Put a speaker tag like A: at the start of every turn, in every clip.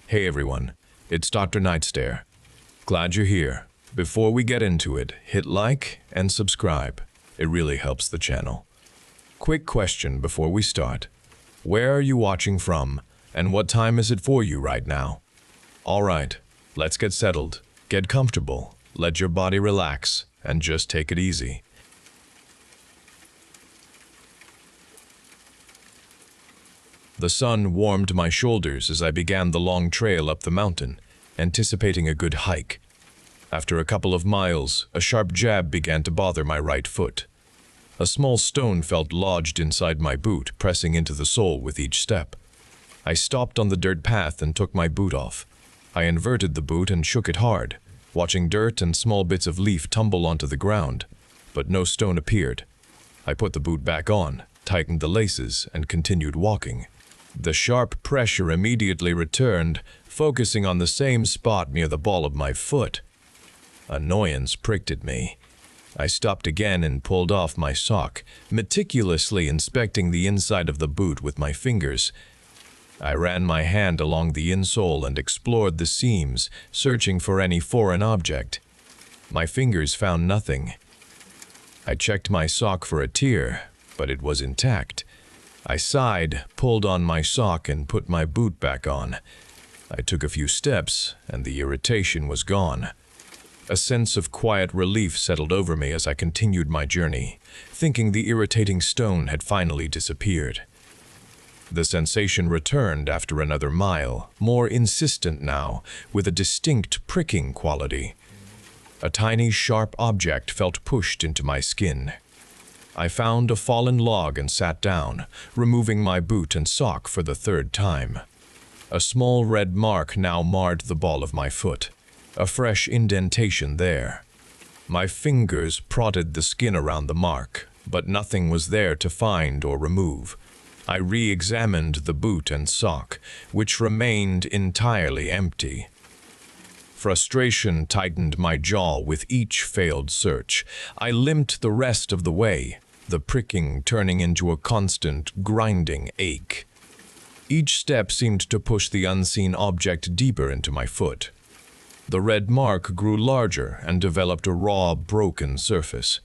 A: Hey everyone, it's Dr. NightStare. Glad you're here. Before we get into it, hit like and subscribe. It really helps the channel. Quick question before we start. Where are you watching from, and what time is it for you right now? Alright, let's get settled. Get comfortable, let your body relax, and just take it easy. The sun warmed my shoulders as I began the long trail up the mountain, anticipating a good hike. After a couple of miles, a sharp jab began to bother my right foot. A small stone felt lodged inside my boot, pressing into the sole with each step. I stopped on the dirt path and took my boot off. I inverted the boot and shook it hard, watching dirt and small bits of leaf tumble onto the ground, but no stone appeared. I put the boot back on, tightened the laces, and continued walking. The sharp pressure immediately returned, focusing on the same spot near the ball of my foot. Annoyance pricked at me. I stopped again and pulled off my sock, meticulously inspecting the inside of the boot with my fingers. I ran my hand along the insole and explored the seams, searching for any foreign object. My fingers found nothing. I checked my sock for a tear, but it was intact. I sighed, pulled on my sock, and put my boot back on. I took a few steps, and the irritation was gone. A sense of quiet relief settled over me as I continued my journey, thinking the irritating stone had finally disappeared. The sensation returned after another mile, more insistent now, with a distinct pricking quality. A tiny, sharp object felt pushed into my skin. I found a fallen log and sat down, removing my boot and sock for the third time. A small red mark now marred the ball of my foot, a fresh indentation there. My fingers prodded the skin around the mark, but nothing was there to find or remove. I re-examined the boot and sock, which remained entirely empty. Frustration tightened my jaw with each failed search. I limped the rest of the way, the pricking turning into a constant, grinding ache. Each step seemed to push the unseen object deeper into my foot. The red mark grew larger and developed a raw, broken surface.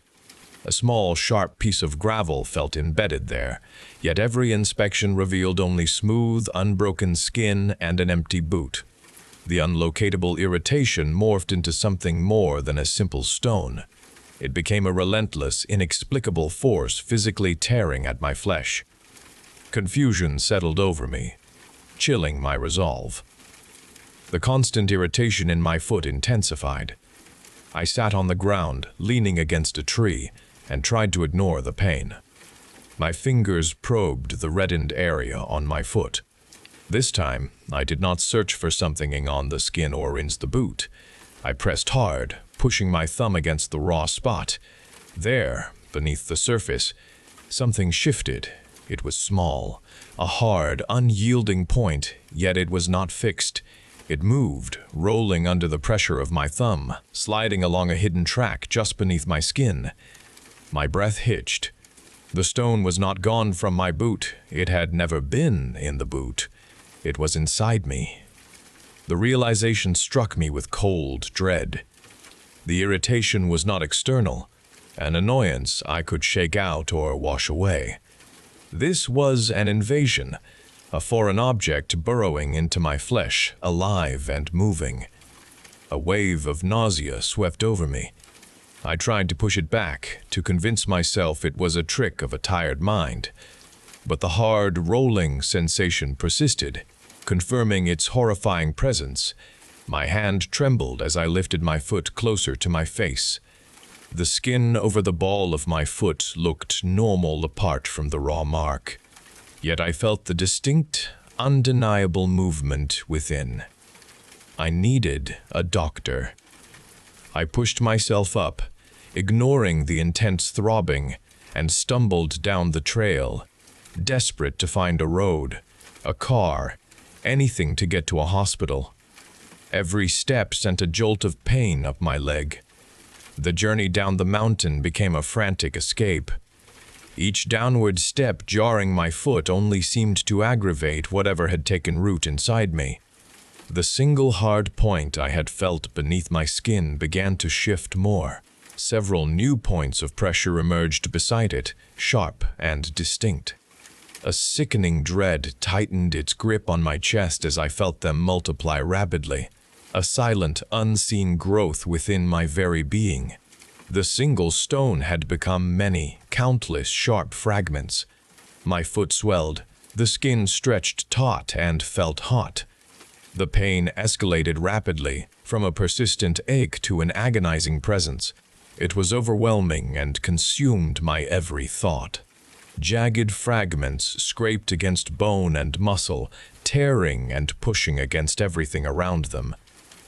A: A small, sharp piece of gravel felt embedded there, yet every inspection revealed only smooth, unbroken skin and an empty boot. The unlocatable irritation morphed into something more than a simple stone. It became a relentless, inexplicable force physically tearing at my flesh. Confusion settled over me, chilling my resolve. The constant irritation in my foot intensified. I sat on the ground, leaning against a tree, and tried to ignore the pain. My fingers probed the reddened area on my foot. This time, I did not search for something on the skin or in the boot. I pressed hard, pushing my thumb against the raw spot. There, beneath the surface, something shifted. It was small, a hard, unyielding point, yet it was not fixed. It moved, rolling under the pressure of my thumb, sliding along a hidden track just beneath my skin. My breath hitched. The stone was not gone from my boot. It had never been in the boot. It was inside me. The realization struck me with cold dread. The irritation was not external, an annoyance I could shake out or wash away. This was an invasion, a foreign object burrowing into my flesh, alive and moving. A wave of nausea swept over me. I tried to push it back, to convince myself it was a trick of a tired mind. But the hard, rolling sensation persisted, confirming its horrifying presence. My hand trembled as I lifted my foot closer to my face. The skin over the ball of my foot looked normal apart from the raw mark. Yet I felt the distinct, undeniable movement within. I needed a doctor. I pushed myself up, ignoring the intense throbbing, and stumbled down the trail, desperate to find a road, a car, anything to get to a hospital. Every step sent a jolt of pain up my leg. The journey down the mountain became a frantic escape. Each downward step jarring my foot only seemed to aggravate whatever had taken root inside me. The single hard point I had felt beneath my skin began to shift more. Several new points of pressure emerged beside it, sharp and distinct. A sickening dread tightened its grip on my chest as I felt them multiply rapidly, a silent, unseen growth within my very being. The single stone had become many, countless sharp fragments. My foot swelled, the skin stretched taut and felt hot. The pain escalated rapidly, from a persistent ache to an agonizing presence. It was overwhelming and consumed my every thought. Jagged fragments scraped against bone and muscle, tearing and pushing against everything around them.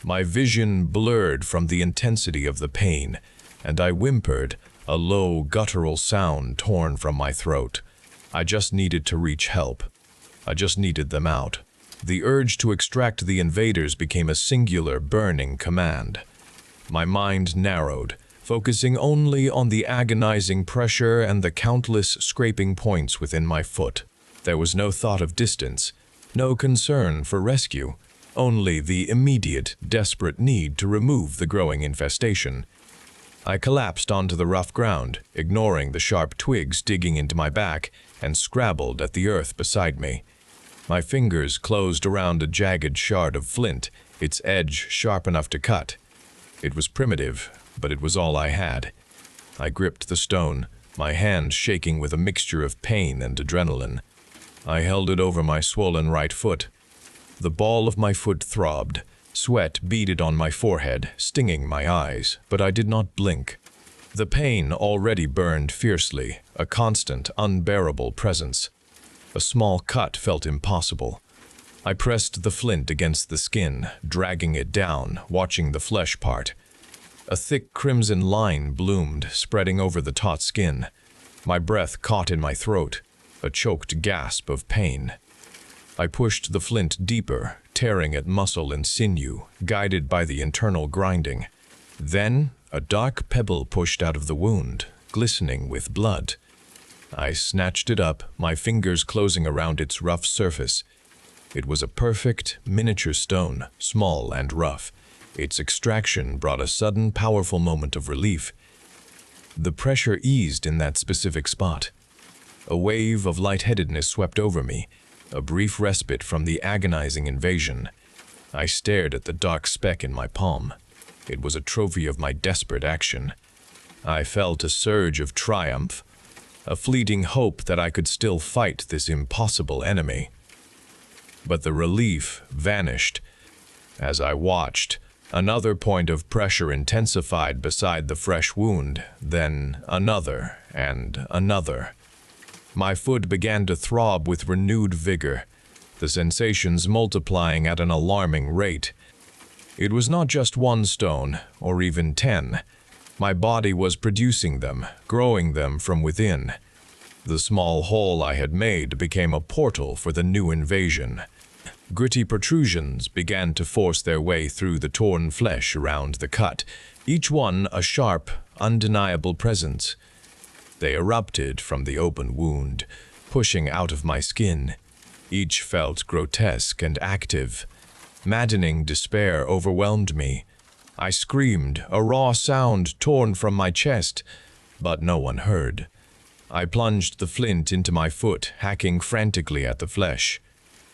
A: My vision blurred from the intensity of the pain, and I whimpered, a low, guttural sound torn from my throat. I just needed to reach help. I just needed them out. The urge to extract the invaders became a singular, burning command. My mind narrowed, focusing only on the agonizing pressure and the countless scraping points within my foot. There was no thought of distance, no concern for rescue, only the immediate, desperate need to remove the growing infestation. I collapsed onto the rough ground, ignoring the sharp twigs digging into my back, and scrabbled at the earth beside me. My fingers closed around a jagged shard of flint, its edge sharp enough to cut. It was primitive, but it was all I had. I gripped the stone, my hand shaking with a mixture of pain and adrenaline. I held it over my swollen right foot. The ball of my foot throbbed. Sweat beaded on my forehead, stinging my eyes, but I did not blink. The pain already burned fiercely, a constant, unbearable presence. A small cut felt impossible. I pressed the flint against the skin, dragging it down, watching the flesh part. A thick crimson line bloomed, spreading over the taut skin. My breath caught in my throat, a choked gasp of pain. I pushed the flint deeper, tearing at muscle and sinew, guided by the internal grinding. Then, a dark pebble pushed out of the wound, glistening with blood. I snatched it up, my fingers closing around its rough surface. It was a perfect, miniature stone, small and rough. Its extraction brought a sudden, powerful moment of relief. The pressure eased in that specific spot. A wave of lightheadedness swept over me, a brief respite from the agonizing invasion. I stared at the dark speck in my palm. It was a trophy of my desperate action. I felt a surge of triumph, a fleeting hope that I could still fight this impossible enemy. But the relief vanished. As I watched, another point of pressure intensified beside the fresh wound, then another and another. My foot began to throb with renewed vigor, the sensations multiplying at an alarming rate. It was not just one stone, or even 10. My body was producing them, growing them from within. The small hole I had made became a portal for the new invasion. Gritty protrusions began to force their way through the torn flesh around the cut, each one a sharp, undeniable presence. They erupted from the open wound, pushing out of my skin. Each felt grotesque and active. Maddening despair overwhelmed me. I screamed, a raw sound torn from my chest, but no one heard. I plunged the flint into my foot, hacking frantically at the flesh.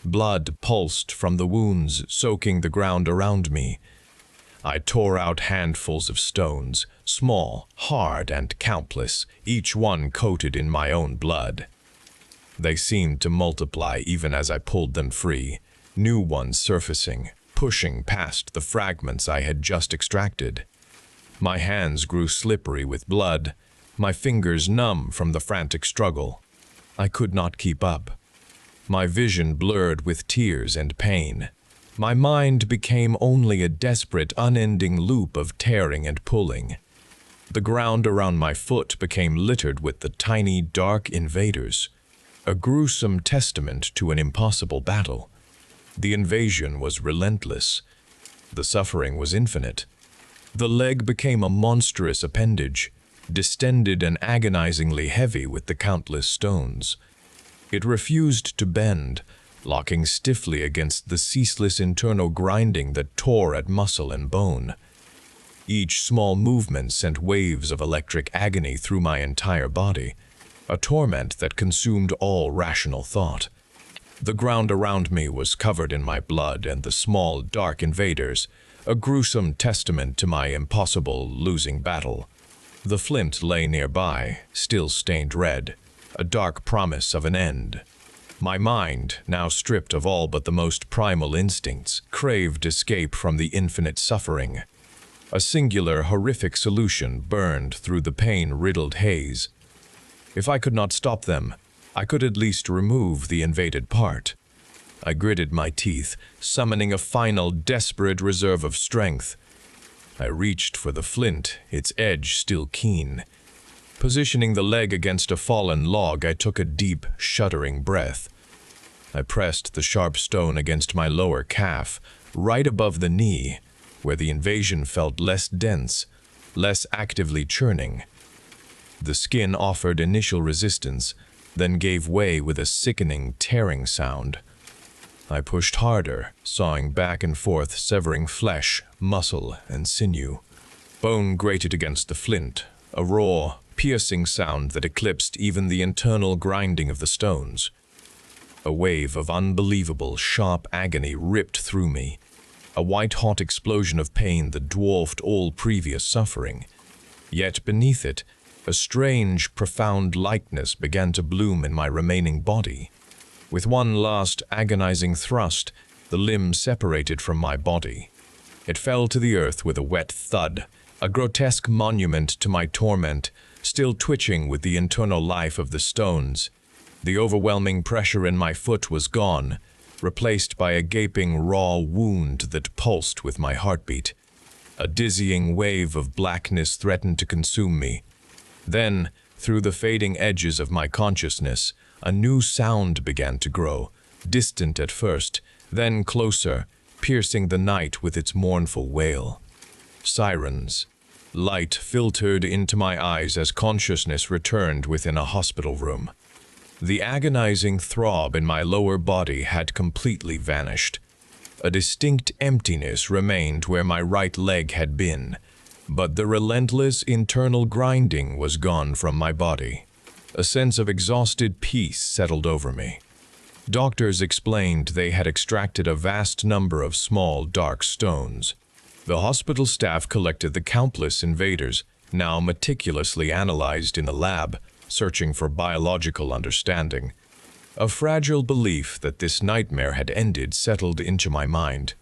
A: Blood pulsed from the wounds, soaking the ground around me. I tore out handfuls of stones, small, hard, and countless, each one coated in my own blood. They seemed to multiply even as I pulled them free, new ones surfacing, pushing past the fragments I had just extracted. My hands grew slippery with blood, my fingers numb from the frantic struggle. I could not keep up. My vision blurred with tears and pain. My mind became only a desperate, unending loop of tearing and pulling. The ground around my foot became littered with the tiny, dark invaders, a gruesome testament to an impossible battle. The invasion was relentless. The suffering was infinite. The leg became a monstrous appendage, distended and agonizingly heavy with the countless stones. It refused to bend, locking stiffly against the ceaseless internal grinding that tore at muscle and bone. Each small movement sent waves of electric agony through my entire body, a torment that consumed all rational thought. The ground around me was covered in my blood and the small, dark invaders, a gruesome testament to my impossible losing battle. The flint lay nearby, still stained red, a dark promise of an end. My mind, now stripped of all but the most primal instincts, craved escape from the infinite suffering. A singular, horrific solution burned through the pain-riddled haze. If I could not stop them, I could at least remove the invaded part. I gritted my teeth, summoning a final, desperate reserve of strength. I reached for the flint, its edge still keen. Positioning the leg against a fallen log, I took a deep, shuddering breath. I pressed the sharp stone against my lower calf, right above the knee, where the invasion felt less dense, less actively churning. The skin offered initial resistance, then gave way with a sickening, tearing sound. I pushed harder, sawing back and forth, severing flesh, muscle, and sinew. Bone grated against the flint, a raw, piercing sound that eclipsed even the internal grinding of the stones. A wave of unbelievable, sharp agony ripped through me, a white-hot explosion of pain that dwarfed all previous suffering. Yet beneath it, a strange, profound lightness began to bloom in my remaining body. With one last agonizing thrust, the limb separated from my body. It fell to the earth with a wet thud, a grotesque monument to my torment, still twitching with the internal life of the stones. The overwhelming pressure in my foot was gone, replaced by a gaping, raw wound that pulsed with my heartbeat. A dizzying wave of blackness threatened to consume me. Then, through the fading edges of my consciousness, a new sound began to grow, distant at first, then closer, piercing the night with its mournful wail. Sirens. Light filtered into my eyes as consciousness returned within a hospital room. The agonizing throb in my lower body had completely vanished. A distinct emptiness remained where my right leg had been, but the relentless internal grinding was gone from my body. A sense of exhausted peace settled over me. Doctors explained they had extracted a vast number of small, dark stones. The hospital staff collected the countless invaders, now meticulously analyzed in a lab, searching for biological understanding. A fragile belief that this nightmare had ended settled into my mind.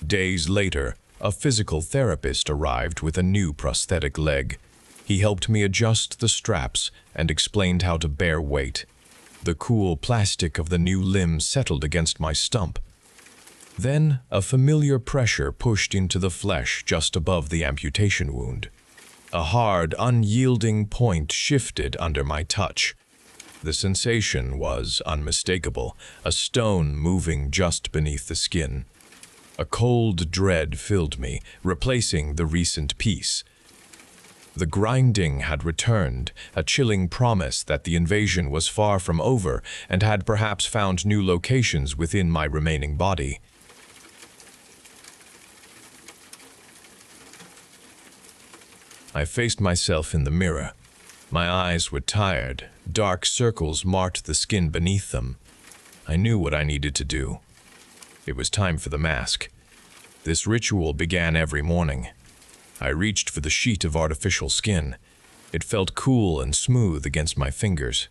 A: Days later, a physical therapist arrived with a new prosthetic leg. He helped me adjust the straps and explained how to bear weight. The cool plastic of the new limb settled against my stump. Then, a familiar pressure pushed into the flesh just above the amputation wound. A hard, unyielding point shifted under my touch. The sensation was unmistakable, a stone moving just beneath the skin. A cold dread filled me, replacing the recent peace. The grinding had returned, a chilling promise that the invasion was far from over and had perhaps found new locations within my remaining body. I faced myself in the mirror. My eyes were tired. Dark circles marked the skin beneath them. I knew what I needed to do. It was time for the mask. This ritual began every morning. I reached for the sheet of artificial skin. It felt cool and smooth against my fingers.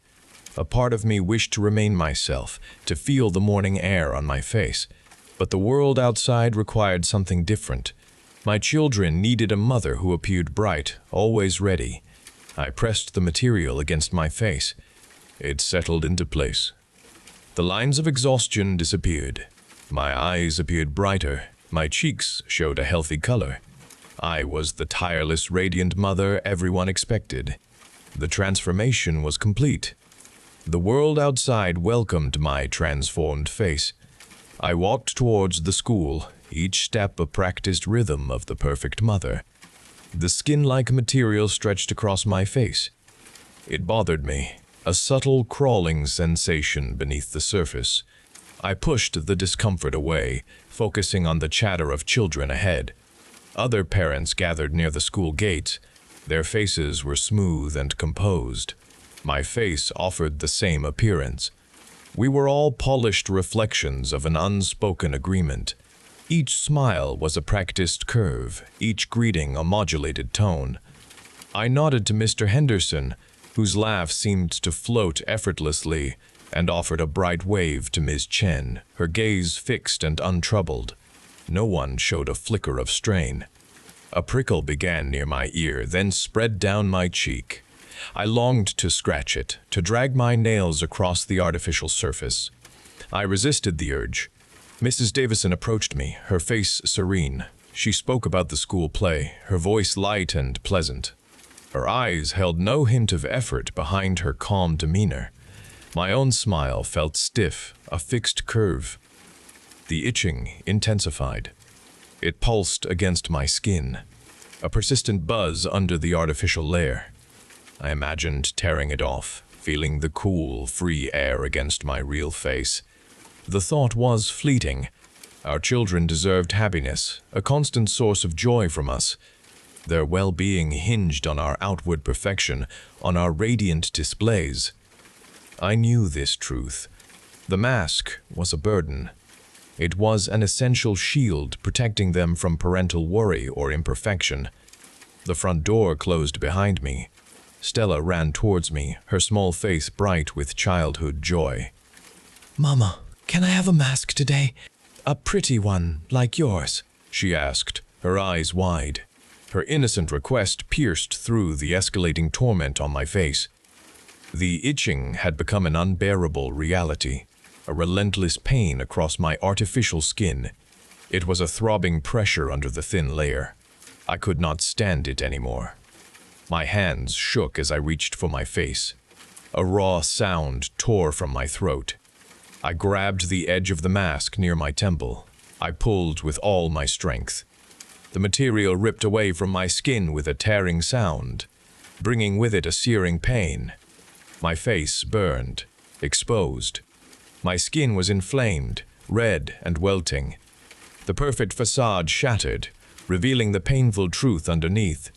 A: A part of me wished to remain myself, to feel the morning air on my face. But the world outside required something different. My children needed a mother who appeared bright, always ready. I pressed the material against my face. It settled into place. The lines of exhaustion disappeared. My eyes appeared brighter. My cheeks showed a healthy color. I was the tireless, radiant mother everyone expected. The transformation was complete. The world outside welcomed my transformed face. I walked towards the school, each step a practiced rhythm of the perfect mother. The skin-like material stretched across my face. It bothered me, a subtle crawling sensation beneath the surface. I pushed the discomfort away, focusing on the chatter of children ahead. Other parents gathered near the school gate. Their faces were smooth and composed. My face offered the same appearance. We were all polished reflections of an unspoken agreement. Each smile was a practiced curve, each greeting a modulated tone. I nodded to Mr. Henderson, whose laugh seemed to float effortlessly, and offered a bright wave to Ms. Chen, her gaze fixed and untroubled. No one showed a flicker of strain. A prickle began near my ear, then spread down my cheek. I longed to scratch it, to drag my nails across the artificial surface. I resisted the urge. Mrs. Davison approached me, her face serene. She spoke about the school play, her voice light and pleasant. Her eyes held no hint of effort behind her calm demeanor. My own smile felt stiff, a fixed curve. The itching intensified. It pulsed against my skin, a persistent buzz under the artificial layer. I imagined tearing it off, feeling the cool, free air against my real face. The thought was fleeting. Our children deserved happiness, a constant source of joy from us. Their well-being hinged on our outward perfection, on our radiant displays. I knew this truth. The mask was a burden. It was an essential shield protecting them from parental worry or imperfection. The front door closed behind me. Stella ran towards me, her small face bright with childhood joy.
B: "Mama, can I have a mask today? A pretty one, like yours?"
A: she asked, her eyes wide. Her innocent request pierced through the escalating torment on my face. The itching had become an unbearable reality, a relentless pain across my artificial skin. It was a throbbing pressure under the thin layer. I could not stand it anymore. My hands shook as I reached for my face. A raw sound tore from my throat. I grabbed the edge of the mask near my temple. I pulled with all my strength. The material ripped away from my skin with a tearing sound, bringing with it a searing pain. My face burned, exposed. My skin was inflamed, red and welting. The perfect facade shattered, revealing the painful truth underneath.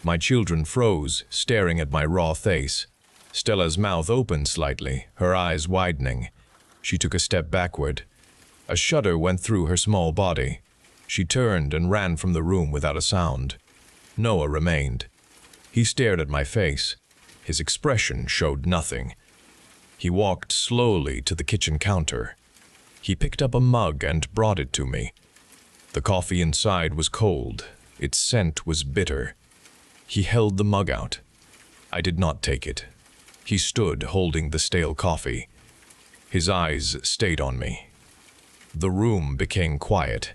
A: My children froze, staring at my raw face. Stella's mouth opened slightly, her eyes widening. She took a step backward. A shudder went through her small body. She turned and ran from the room without a sound. Noah remained. He stared at my face. His expression showed nothing. He walked slowly to the kitchen counter. He picked up a mug and brought it to me. The coffee inside was cold. Its scent was bitter. He held the mug out. I did not take it. He stood holding the stale coffee. His eyes stayed on me. The room became quiet.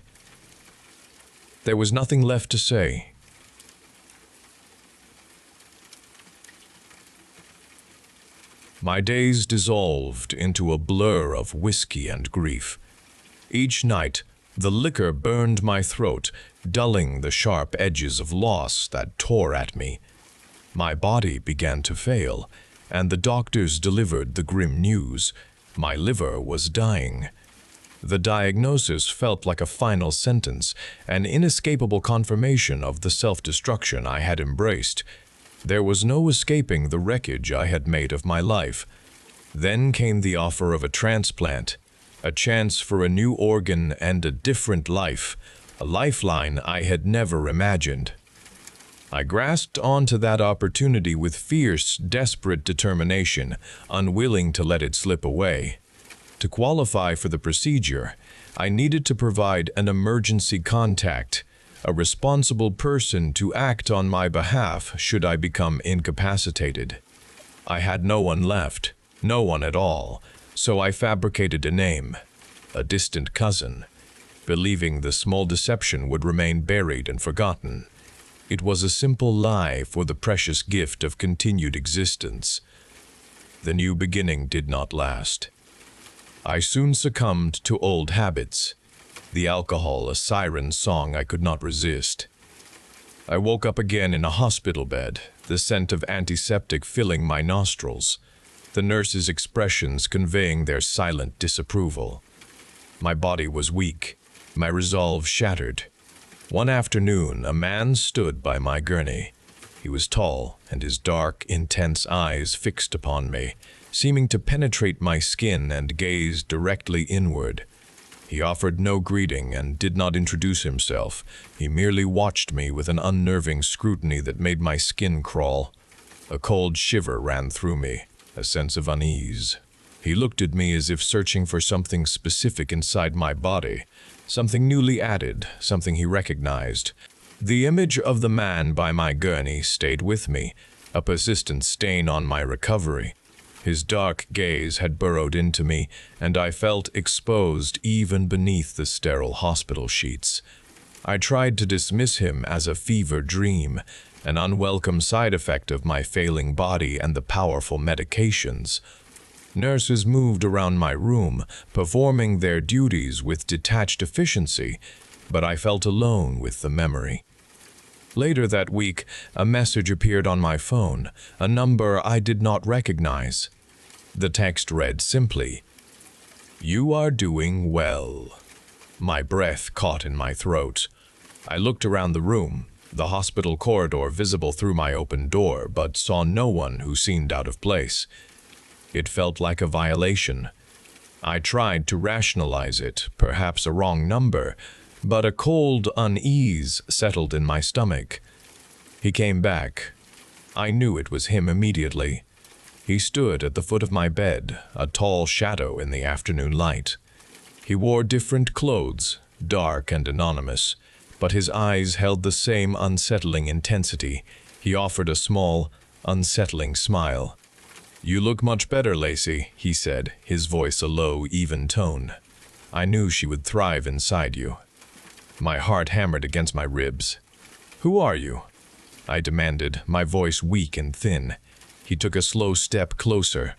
A: There was nothing left to say. My days dissolved into a blur of whiskey and grief. Each night, the liquor burned my throat, dulling the sharp edges of loss that tore at me. My body began to fail, and the doctors delivered the grim news. My liver was dying. The diagnosis felt like a final sentence, an inescapable confirmation of the self-destruction I had embraced. There was no escaping the wreckage I had made of my life. Then came the offer of a transplant, a chance for a new organ and a different life, a lifeline I had never imagined. I grasped onto that opportunity with fierce, desperate determination, unwilling to let it slip away. To qualify for the procedure, I needed to provide an emergency contact, a responsible person to act on my behalf should I become incapacitated. I had no one left, no one at all, so I fabricated a name, a distant cousin, believing the small deception would remain buried and forgotten. It was a simple lie for the precious gift of continued existence. The new beginning did not last. I soon succumbed to old habits. The alcohol, a siren song I could not resist. I woke up again in a hospital bed, the scent of antiseptic filling my nostrils, the nurses' expressions conveying their silent disapproval. My body was weak, my resolve shattered. One afternoon, a man stood by my gurney. He was tall, and his dark, intense eyes fixed upon me, seeming to penetrate my skin and gaze directly inward. He offered no greeting and did not introduce himself. He merely watched me with an unnerving scrutiny that made my skin crawl. A cold shiver ran through me, a sense of unease. He looked at me as if searching for something specific inside my body, something newly added, something he recognized. The image of the man by my gurney stayed with me, a persistent stain on my recovery. His dark gaze had burrowed into me, and I felt exposed even beneath the sterile hospital sheets. I tried to dismiss him as a fever dream, an unwelcome side effect of my failing body and the powerful medications. Nurses moved around my room, performing their duties with detached efficiency, but I felt alone with the memory. Later that week, a message appeared on my phone, a number I did not recognize. The text read simply, "You are doing well." My breath caught in my throat. I looked around the room, the hospital corridor visible through my open door, but saw no one who seemed out of place. It felt like a violation. I tried to rationalize it, perhaps a wrong number, but a cold unease settled in my stomach. He came back. I knew it was him immediately. He stood at the foot of my bed, a tall shadow in the afternoon light. He wore different clothes, dark and anonymous, but his eyes held the same unsettling intensity. He offered a small, unsettling smile. "You look much better, Lacey," he said, his voice a low, even tone. "I knew she would thrive inside you." My heart hammered against my ribs. "Who are you?" I demanded, my voice weak and thin. He took a slow step closer.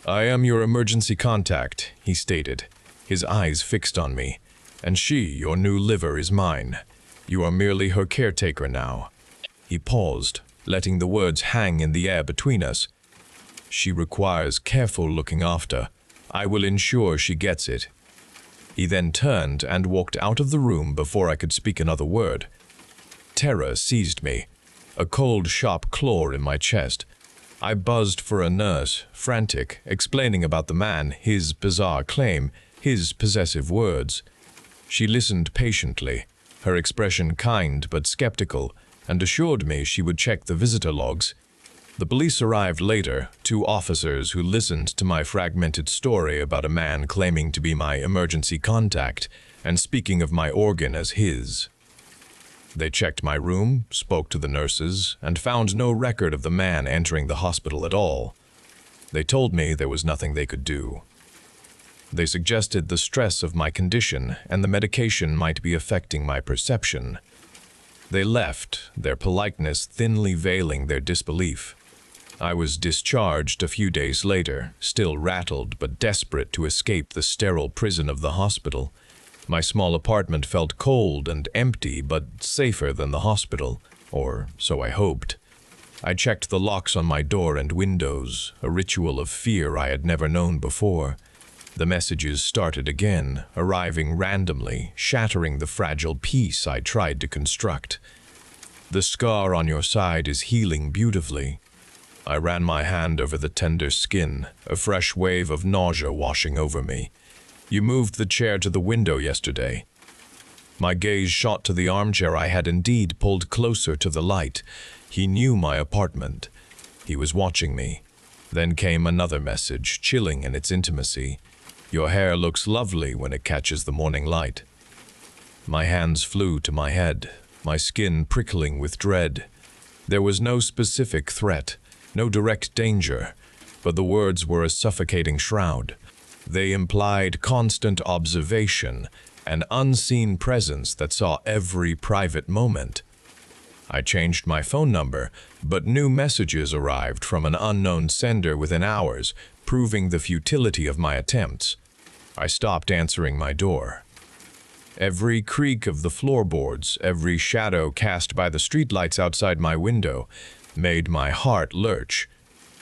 A: "I am your emergency contact," he stated, his eyes fixed on me. "And she, your new liver, is mine. You are merely her caretaker now." He paused, letting the words hang in the air between us. "She requires careful looking after. I will ensure she gets it." He then turned and walked out of the room before I could speak another word. Terror seized me, a cold, sharp claw in my chest. I buzzed for a nurse, frantic, explaining about the man, his bizarre claim, his possessive words. She listened patiently, her expression kind but skeptical, and assured me she would check the visitor logs. The police arrived later, 2 officers who listened to my fragmented story about a man claiming to be my emergency contact and speaking of my organ as his. They checked my room, spoke to the nurses, and found no record of the man entering the hospital at all. They told me there was nothing they could do. They suggested the stress of my condition and the medication might be affecting my perception. They left, their politeness thinly veiling their disbelief. I was discharged a few days later, still rattled but desperate to escape the sterile prison of the hospital. My small apartment felt cold and empty, but safer than the hospital, or so I hoped. I checked the locks on my door and windows, a ritual of fear I had never known before. The messages started again, arriving randomly, shattering the fragile peace I tried to construct. "The scar on your side is healing beautifully." I ran my hand over the tender skin, a fresh wave of nausea washing over me. "You moved the chair to the window yesterday." My gaze shot to the armchair I had indeed pulled closer to the light. He knew my apartment. He was watching me. Then came another message, chilling in its intimacy. "Your hair looks lovely when it catches the morning light." My hands flew to my head, my skin prickling with dread. There was no specific threat, no direct danger, but the words were a suffocating shroud. They implied constant observation, an unseen presence that saw every private moment. I changed my phone number, but new messages arrived from an unknown sender within hours, proving the futility of my attempts. I stopped answering my door. Every creak of the floorboards, every shadow cast by the streetlights outside my window, made my heart lurch.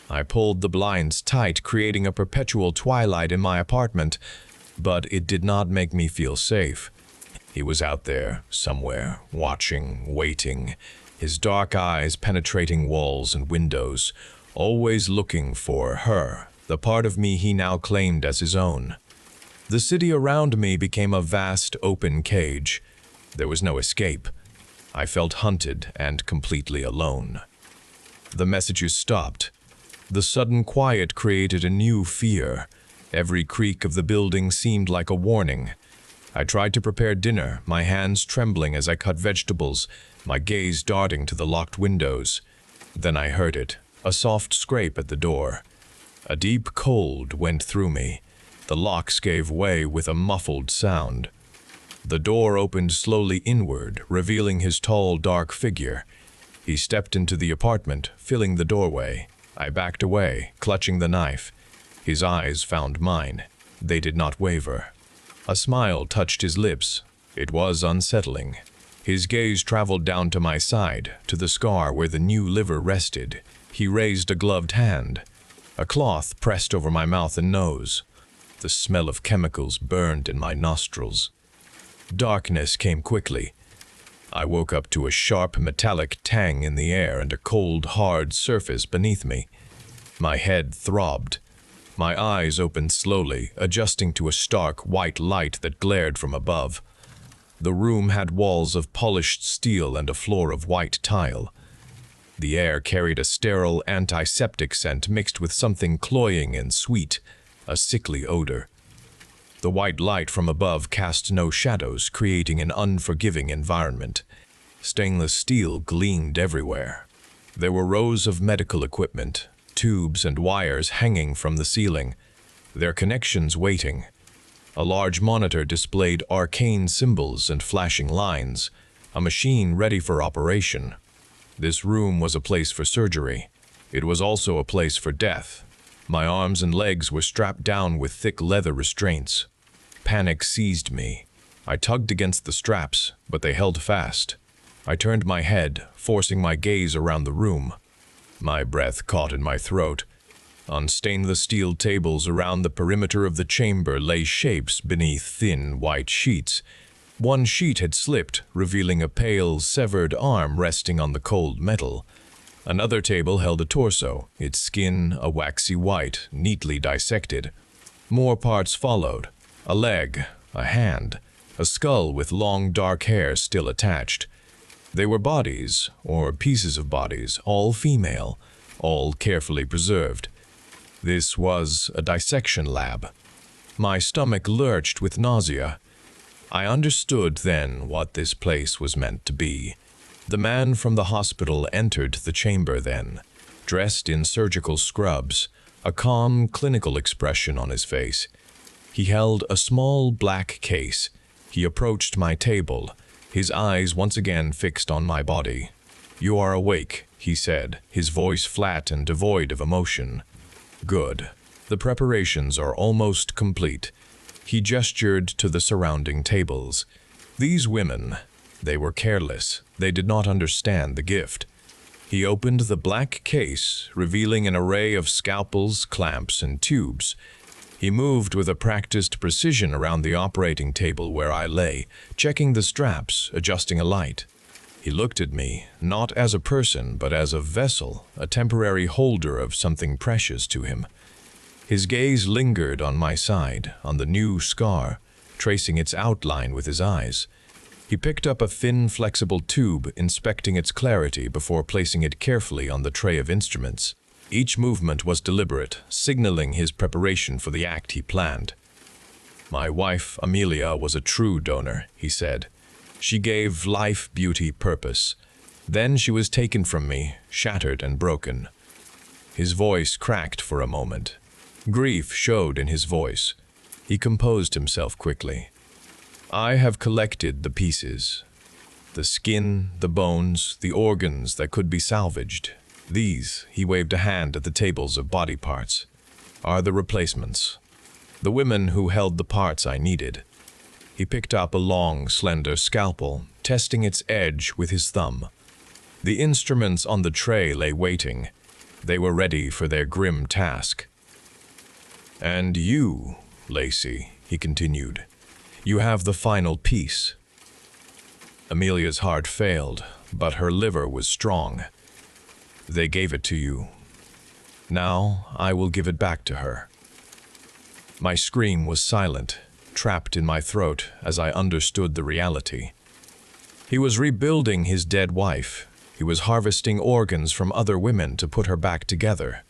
A: I pulled the blinds tight, creating a perpetual twilight in my apartment. but it did not make me feel safe. He was out there, somewhere, watching, waiting, his dark eyes penetrating walls and windows, always looking for her, the part of me he now claimed as his own. The city around me became a vast open cage. There was no escape. I felt hunted and completely alone. The messages stopped. The sudden quiet created a new fear. Every creak of the building seemed like a warning. I tried to prepare dinner, my hands trembling as I cut vegetables, my gaze darting to the locked windows. Then I heard it, a soft scrape at the door. A deep cold went through me. The locks gave way with a muffled sound. The door opened slowly inward, revealing his tall, dark figure. He stepped into the apartment, filling the doorway. I backed away, clutching the knife. His eyes found mine. They did not waver. A smile touched his lips. It was unsettling. His gaze traveled down to my side, to the scar where the new liver rested. He raised a gloved hand. A cloth pressed over my mouth and nose. The smell of chemicals burned in my nostrils. Darkness came quickly. I woke up to a sharp metallic tang in the air and a cold, hard surface beneath me. My head throbbed. My eyes opened slowly, adjusting to a stark white light that glared from above. The room had walls of polished steel and a floor of white tile. The air carried a sterile, antiseptic scent mixed with something cloying and sweet, a sickly odor. The white light from above cast no shadows, creating an unforgiving environment. Stainless steel gleamed everywhere. There were rows of medical equipment, tubes and wires hanging from the ceiling, their connections waiting. A large monitor displayed arcane symbols and flashing lines, a machine ready for operation. This room was a place for surgery. It was also a place for death. My arms and legs were strapped down with thick leather restraints. Panic seized me. I tugged against the straps, but they held fast. I turned my head, forcing my gaze around the room. My breath caught in my throat. On stainless steel tables around the perimeter of the chamber lay shapes beneath thin white sheets. One sheet had slipped, revealing a pale, severed arm resting on the cold metal. Another table held a torso, its skin a waxy white, neatly dissected. More parts followed. A leg, a hand, a skull with long dark hair still attached. They were bodies, or pieces of bodies, all female, all carefully preserved. This was a dissection lab. My stomach lurched with nausea. I understood then what this place was meant to be. The man from the hospital entered the chamber then, dressed in surgical scrubs, a calm, clinical expression on his face. He held a small black case. He approached my table, his eyes once again fixed on my body. "You are awake," he said, his voice flat and devoid of emotion. "Good. The preparations are almost complete." He gestured to the surrounding tables. These women, they were careless. They did not understand the gift. He opened the black case, revealing an array of scalpels, clamps, and tubes. He moved with a practiced precision around the operating table where I lay, checking the straps, adjusting a light. He looked at me, not as a person, but as a vessel, a temporary holder of something precious to him. His gaze lingered on my side, on the new scar, tracing its outline with his eyes. He picked up a thin, flexible tube, inspecting its clarity before placing it carefully on the tray of instruments. Each movement was deliberate, signaling his preparation for the act he planned. "My wife, Amelia, was a true donor," he said. "She gave life, beauty, purpose. Then she was taken from me, shattered and broken." His voice cracked for a moment. Grief showed in his voice. He composed himself quickly. "I have collected the pieces. The skin, the bones, the organs that could be salvaged. These," he waved a hand at the tables of body parts, "are the replacements. The women who held the parts I needed." He picked up a long, slender scalpel, testing its edge with his thumb. The instruments on the tray lay waiting. They were ready for their grim task. "And you, Lacey," he continued. You have the final piece. Amelia's heart failed, but her liver was strong. They gave it to you. Now I will give it back to her. My scream was silent, trapped in my throat as I understood the reality. He was rebuilding his dead wife. He was harvesting organs from other women to put her back together.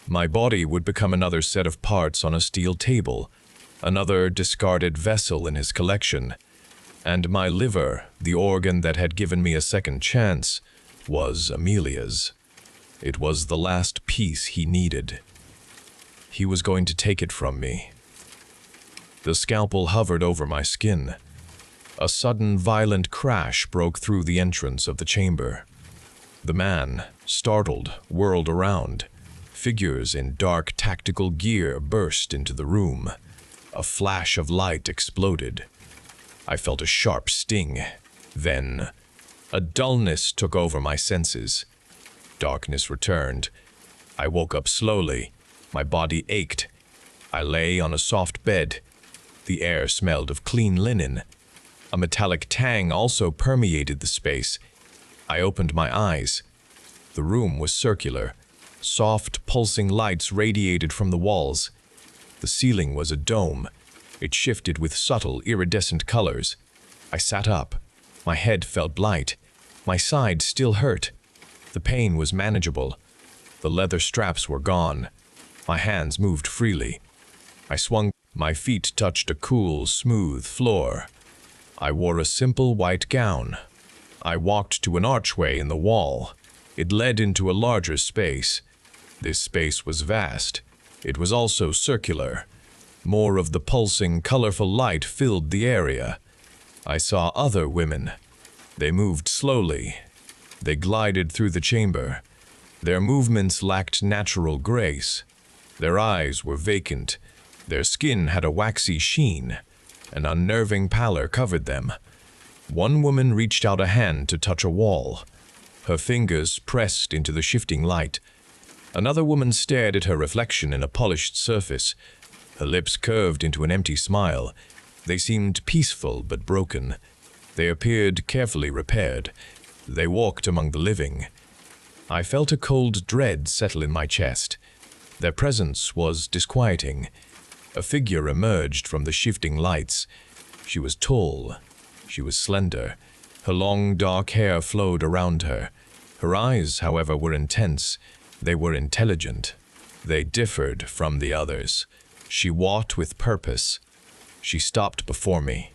A: My body would become another set of parts on a steel table, another discarded vessel in his collection. And my liver, the organ that had given me a second chance, was Amelia's. It was the last piece he needed. He was going to take it from me. The scalpel hovered over my skin. A sudden, violent crash broke through the entrance of the chamber. The man, startled, whirled around. Figures in dark tactical gear burst into the room. A flash of light exploded. I felt a sharp sting. Then, a dullness took over my senses. Darkness returned. I woke up slowly. My body ached. I lay on a soft bed. The air smelled of clean linen. A metallic tang also permeated the space. I opened my eyes. The room was circular. Soft, pulsing lights radiated from the walls. The ceiling was a dome. It shifted with subtle, iridescent colors. I sat up. My head felt light. My side still hurt. The pain was manageable. The leather straps were gone. My hands moved freely. I swung. My feet touched a cool, smooth floor. I wore a simple white gown. I walked to an archway in the wall. It led into a larger space. This space was vast. It was also circular. More of the pulsing, colorful light filled the area. I saw other women. They moved slowly. They glided through the chamber. Their movements lacked natural grace. Their eyes were vacant. Their skin had a waxy sheen. An unnerving pallor covered them. One woman reached out a hand to touch a wall. Her fingers pressed into the shifting light. Another woman stared at her reflection in a polished surface. Her lips curved into an empty smile. They seemed peaceful but broken. They appeared carefully repaired. They walked among the living. I felt a cold dread settle in my chest. Their presence was disquieting. A figure emerged from the shifting lights. She was tall. She was slender. Her long, dark hair flowed around her. Her eyes, however, were intense. They were intelligent. They differed from the others. She walked with purpose. She stopped before me.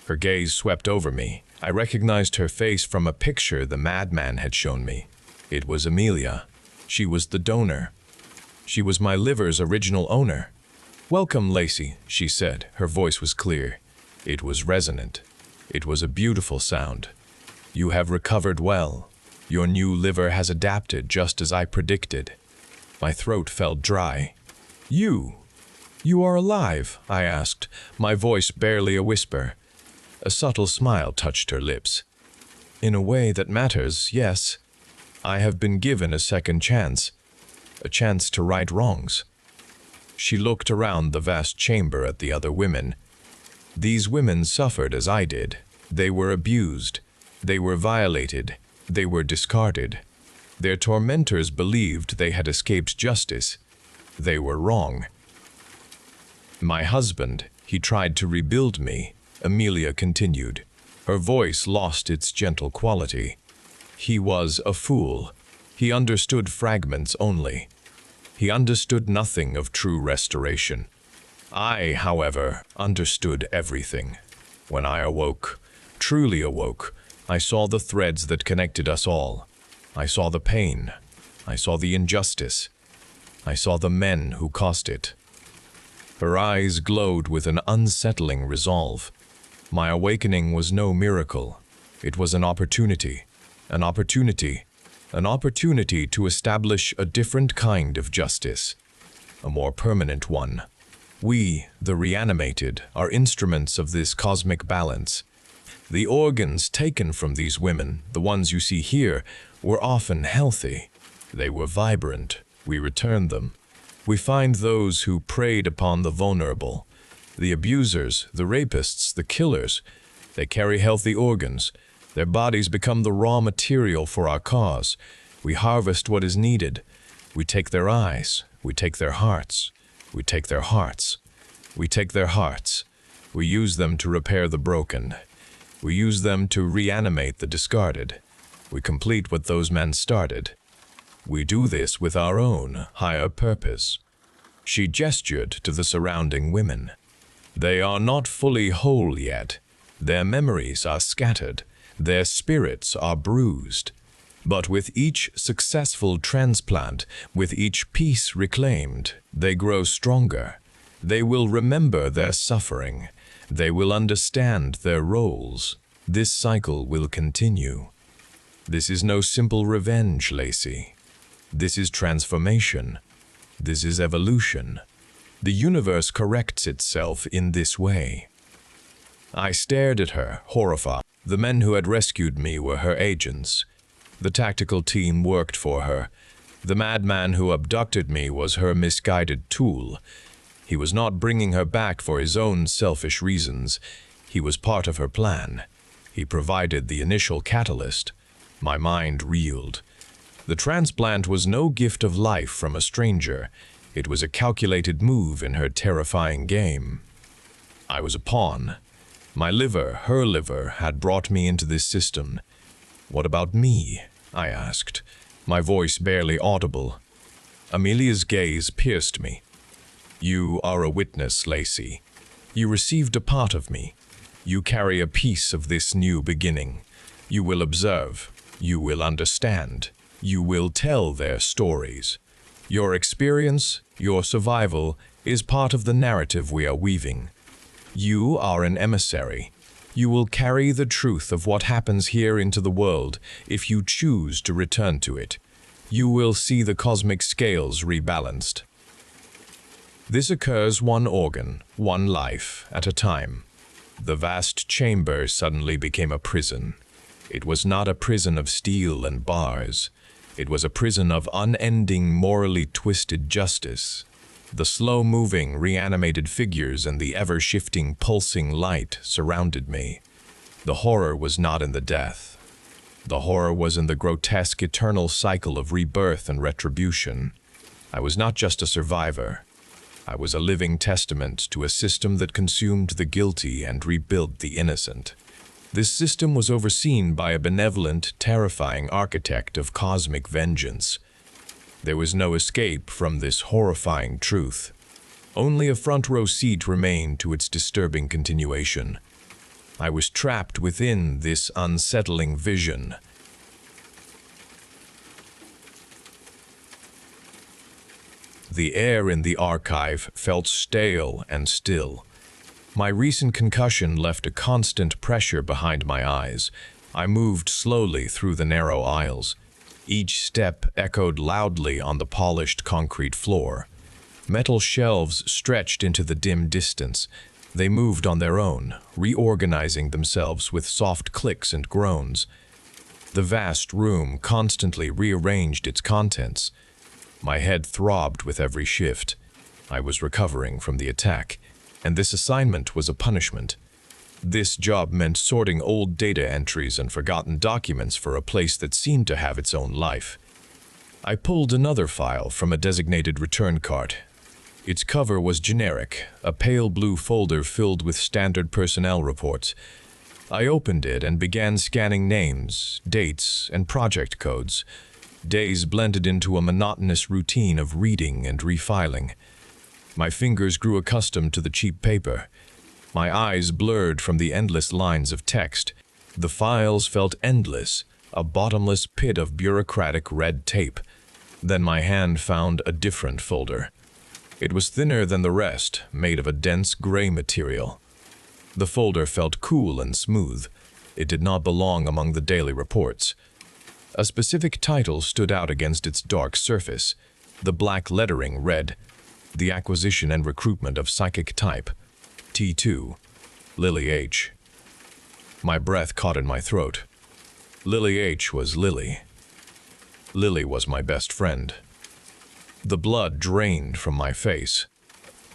A: Her gaze swept over me. I recognized her face from a picture the madman had shown me. It was Amelia. She was the donor. She was my liver's original owner. "Welcome, Lacey," she said. Her voice was clear. It was resonant. It was a beautiful sound. "You have recovered well. Your new liver has adapted just as I predicted." My throat felt dry. You are alive?" I asked, my voice barely a whisper. A subtle smile touched her lips. "In a way that matters, yes. I have been given a second chance. A chance to right wrongs." She looked around the vast chamber at the other women. These women suffered as I did. They were abused. They were violated. They were discarded. Their tormentors believed they had escaped justice. They were wrong. "My husband, he tried to rebuild me," Amelia continued. Her voice lost its gentle quality. "He was a fool. He understood fragments only. He understood nothing of true restoration. I, however, understood everything. When I awoke, truly awoke, I saw the threads that connected us all. I saw the pain. I saw the injustice. I saw the men who caused it." Her eyes glowed with an unsettling resolve. My awakening was no miracle. It was an opportunity. An opportunity. An opportunity to establish a different kind of justice. A more permanent one. We, the reanimated, are instruments of this cosmic balance. The organs taken from these women, the ones you see here, were often healthy. They were vibrant. We returned them. We find those who preyed upon the vulnerable. The abusers, the rapists, the killers, they carry healthy organs. Their bodies become the raw material for our cause. We harvest what is needed. We take their eyes. We take their hearts. We take their hearts. We take their hearts. We use them to repair the broken. We use them to reanimate the discarded. We complete what those men started. We do this with our own higher purpose. She gestured to the surrounding women. They are not fully whole yet. Their memories are scattered. Their spirits are bruised. But with each successful transplant, with each piece reclaimed, they grow stronger. They will remember their suffering. They will understand their roles. This cycle will continue. This is no simple revenge, Lacey. This is transformation. This is evolution. The universe corrects itself in this way. I stared at her, horrified. The men who had rescued me were her agents. The tactical team worked for her. The madman who abducted me was her misguided tool. He was not bringing her back for his own selfish reasons. He was part of her plan. He provided the initial catalyst. My mind reeled. The transplant was no gift of life from a stranger. It was a calculated move in her terrifying game. I was a pawn. My liver, her liver, had brought me into this system. What about me? I asked, my voice barely audible. Amelia's gaze pierced me. You are a witness, Lacey. You received a part of me. You carry a piece of this new beginning. You will observe. You will understand. You will tell their stories. Your experience, your survival, is part of the narrative we are weaving. You are an emissary. You will carry the truth of what happens here into the world if you choose to return to it. You will see the cosmic scales rebalanced. This occurs one organ, one life, at a time. The vast chamber suddenly became a prison. It was not a prison of steel and bars. It was a prison of unending, morally twisted justice. The slow-moving, reanimated figures and the ever-shifting, pulsing light surrounded me. The horror was not in the death. The horror was in the grotesque, eternal cycle of rebirth and retribution. I was not just a survivor. I was a living testament to a system that consumed the guilty and rebuilt the innocent. This system was overseen by a benevolent, terrifying architect of cosmic vengeance. There was no escape from this horrifying truth. Only a front-row seat remained to its disturbing continuation. I was trapped within this unsettling vision. The air in the archive felt stale and still. My recent concussion left a constant pressure behind my eyes. I moved slowly through the narrow aisles. Each step echoed loudly on the polished concrete floor. Metal shelves stretched into the dim distance. They moved on their own, reorganizing themselves with soft clicks and groans. The vast room constantly rearranged its contents. My head throbbed with every shift. I was recovering from the attack, and this assignment was a punishment. This job meant sorting old data entries and forgotten documents for a place that seemed to have its own life. I pulled another file from a designated return cart. Its cover was generic, a pale blue folder filled with standard personnel reports. I opened it and began scanning names, dates, and project codes. Days blended into a monotonous routine of reading and refiling. My fingers grew accustomed to the cheap paper. My eyes blurred from the endless lines of text. The files felt endless, a bottomless pit of bureaucratic red tape. Then my hand found a different folder. It was thinner than the rest, made of a dense gray material. The folder felt cool and smooth. It did not belong among the daily reports. A specific title stood out against its dark surface. The black lettering read, "The Acquisition and Recruitment of Psychic Type, T2, Lily H." My breath caught in my throat. Lily H was Lily. Lily was my best friend. The blood drained from my face.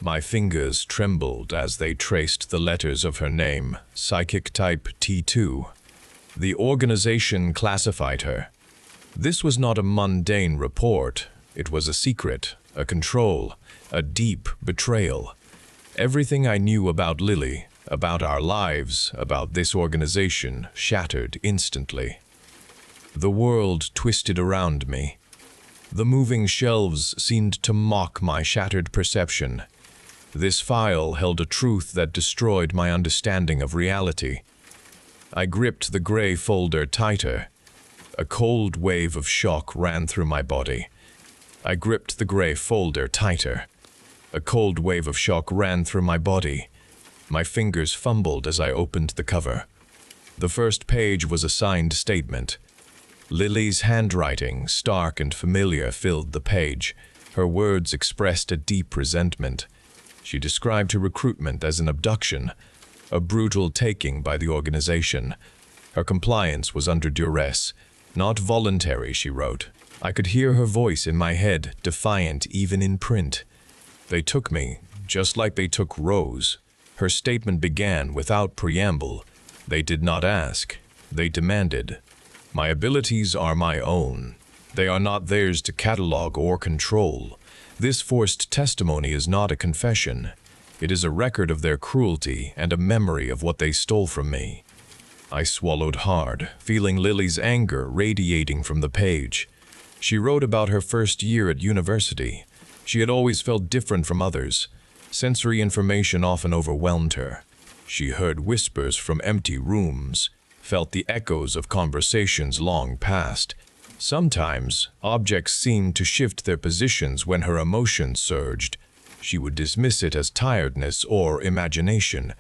A: My fingers trembled as they traced the letters of her name, psychic type T2. The organization classified her. This was not a mundane report. It was a secret, a control, a deep betrayal. Everything I knew about Lily, about our lives, about this organization, shattered instantly. The world twisted around me. The moving shelves seemed to mock my shattered perception. This file held a truth that destroyed my understanding of reality. I gripped the gray folder tighter. A cold wave of shock ran through my body. I gripped the gray folder tighter. A cold wave of shock ran through my body. My fingers fumbled as I opened the cover. The first page was a signed statement. Lily's handwriting, stark and familiar, filled the page. Her words expressed a deep resentment. She described her recruitment as an abduction, a brutal taking by the organization. Her compliance was under duress, not voluntary, she wrote. I could hear her voice in my head, defiant even in print. They took me, just like they took Rose. Her statement began without preamble. They did not ask. They demanded. My abilities are my own. They are not theirs to catalog or control. This forced testimony is not a confession. It is a record of their cruelty and a memory of what they stole from me. I swallowed hard, feeling Lily's anger radiating from the page. She wrote about her first year at university. She had always felt different from others. Sensory information often overwhelmed her. She heard whispers from empty rooms, felt the echoes of conversations long past. Sometimes, objects seemed to shift their positions when her emotions surged. She would dismiss it as tiredness or imagination.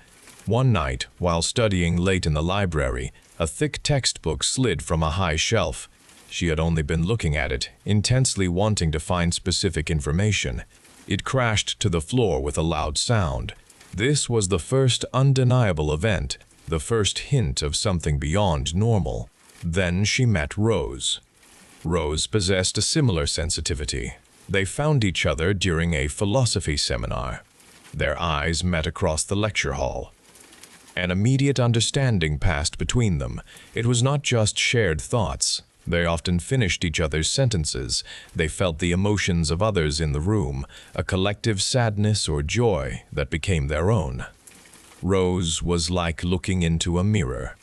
A: One night, while studying late in the library, a thick textbook slid from a high shelf. She had only been looking at it, intensely wanting to find specific information. It crashed to the floor with a loud sound. This was the first undeniable event, the first hint of something beyond normal. Then she met Rose. Rose possessed a similar sensitivity. They found each other during a philosophy seminar. Their eyes met across the lecture hall. An immediate understanding passed between them. It was not just shared thoughts. They often finished each other's sentences. They felt the emotions of others in the room, a collective sadness or joy that became their own. Rose was like looking into a mirror.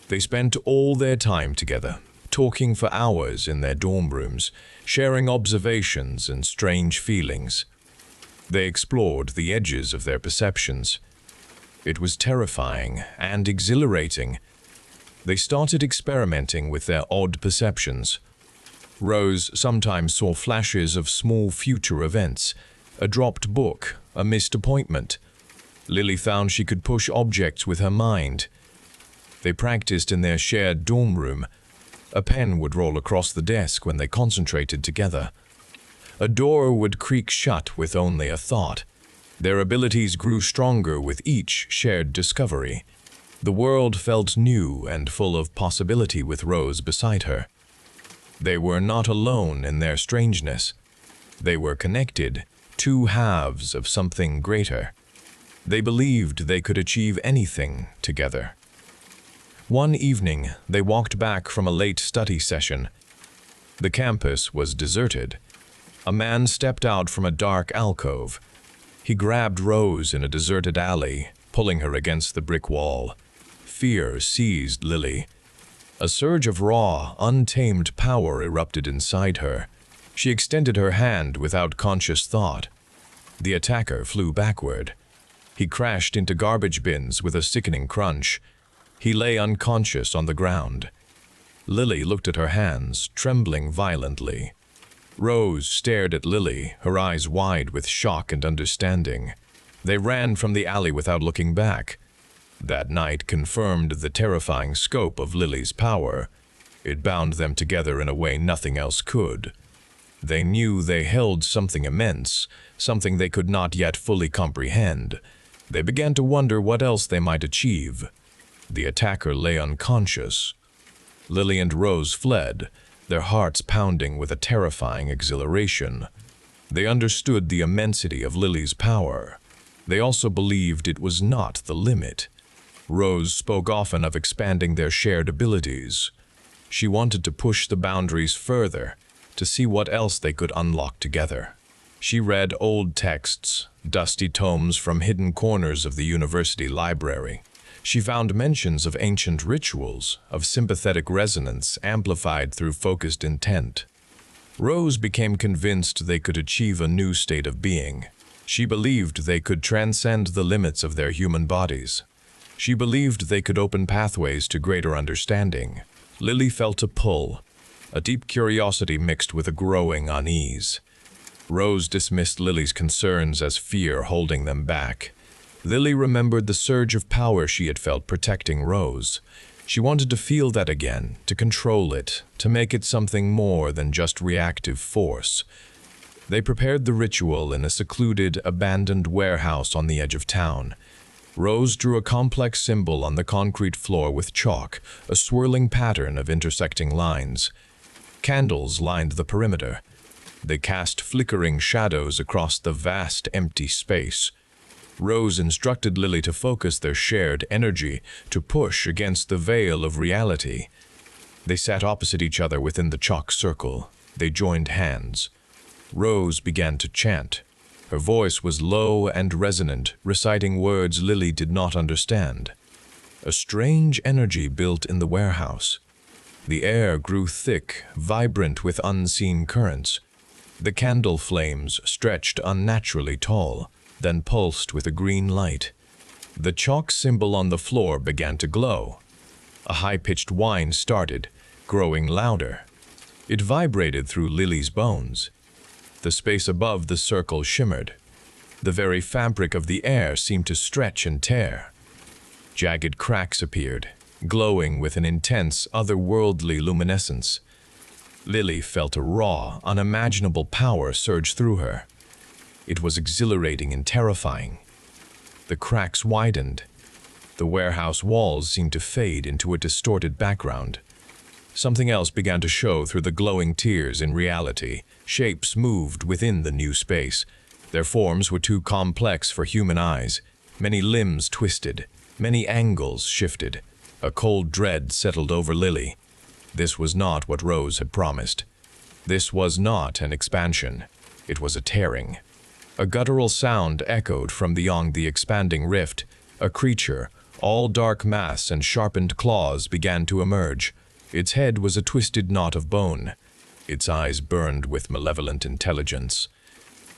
A: They spent all their time together, talking for hours in their dorm rooms, sharing observations and strange feelings. They explored the edges of their perceptions. It was terrifying and exhilarating. They started experimenting with their odd perceptions. Rose sometimes saw flashes of small future events, a dropped book, a missed appointment. Lily found she could push objects with her mind. They practiced in their shared dorm room. A pen would roll across the desk when they concentrated together. A door would creak shut with only a thought. Their abilities grew stronger with each shared discovery. The world felt new and full of possibility with Rose beside her. They were not alone in their strangeness. They were connected, two halves of something greater. They believed they could achieve anything together. One evening, they walked back from a late study session. The campus was deserted. A man stepped out from a dark alcove. He grabbed Rose in a deserted alley, pulling her against the brick wall. Fear seized Lily. A surge of raw, untamed power erupted inside her. She extended her hand without conscious thought. The attacker flew backward. He crashed into garbage bins with a sickening crunch. He lay unconscious on the ground. Lily looked at her hands, trembling violently. Rose stared at Lily, her eyes wide with shock and understanding. They ran from the alley without looking back. That night confirmed the terrifying scope of Lily's power. It bound them together in a way nothing else could. They knew they held something immense, something they could not yet fully comprehend. They began to wonder what else they might achieve. The attacker lay unconscious. Lily and Rose fled, their hearts pounding with a terrifying exhilaration. They understood the immensity of Lily's power. They also believed it was not the limit. Rose spoke often of expanding their shared abilities. She wanted to push the boundaries further, to see what else they could unlock together. She read old texts, dusty tomes from hidden corners of the university library. She found mentions of ancient rituals, of sympathetic resonance amplified through focused intent. Rose became convinced they could achieve a new state of being. She believed they could transcend the limits of their human bodies. She believed they could open pathways to greater understanding. Lily felt a pull, a deep curiosity mixed with a growing unease. Rose dismissed Lily's concerns as fear holding them back. Lily remembered the surge of power she had felt protecting Rose. She wanted to feel that again, to control it, to make it something more than just reactive force. They prepared the ritual in a secluded, abandoned warehouse on the edge of town. Rose drew a complex symbol on the concrete floor with chalk, a swirling pattern of intersecting lines. Candles lined the perimeter. They cast flickering shadows across the vast, empty space. Rose instructed Lily to focus their shared energy, to push against the veil of reality. They sat opposite each other within the chalk circle. They joined hands. Rose began to chant. Her voice was low and resonant, reciting words Lily did not understand. A strange energy built in the warehouse. The air grew thick, vibrant with unseen currents. The candle flames stretched unnaturally tall, then pulsed with a green light. The chalk symbol on the floor began to glow. A high-pitched whine started, growing louder. It vibrated through Lily's bones. The space above the circle shimmered. The very fabric of the air seemed to stretch and tear. Jagged cracks appeared, glowing with an intense, otherworldly luminescence. Lily felt a raw, unimaginable power surge through her. It was exhilarating and terrifying. The cracks widened. The warehouse walls seemed to fade into a distorted background. Something else began to show through the glowing tears in reality. Shapes moved within the new space. Their forms were too complex for human eyes. Many limbs twisted. Many angles shifted. A cold dread settled over Lily. This was not what Rose had promised. This was not an expansion. It was a tearing. A guttural sound echoed from beyond the expanding rift. A creature, all dark mass and sharpened claws, began to emerge. Its head was a twisted knot of bone. Its eyes burned with malevolent intelligence.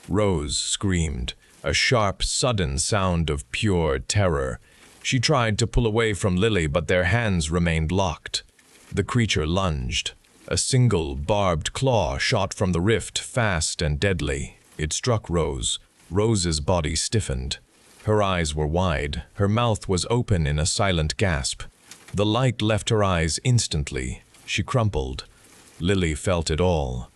A: Rose screamed, a sharp, sudden sound of pure terror. She tried to pull away from Lily, but their hands remained locked. The creature lunged. A single, barbed claw shot from the rift, fast and deadly. It struck Rose. Rose's body stiffened. Her eyes were wide. Her mouth was open in a silent gasp. The light left her eyes instantly. She crumpled. Lily felt it all.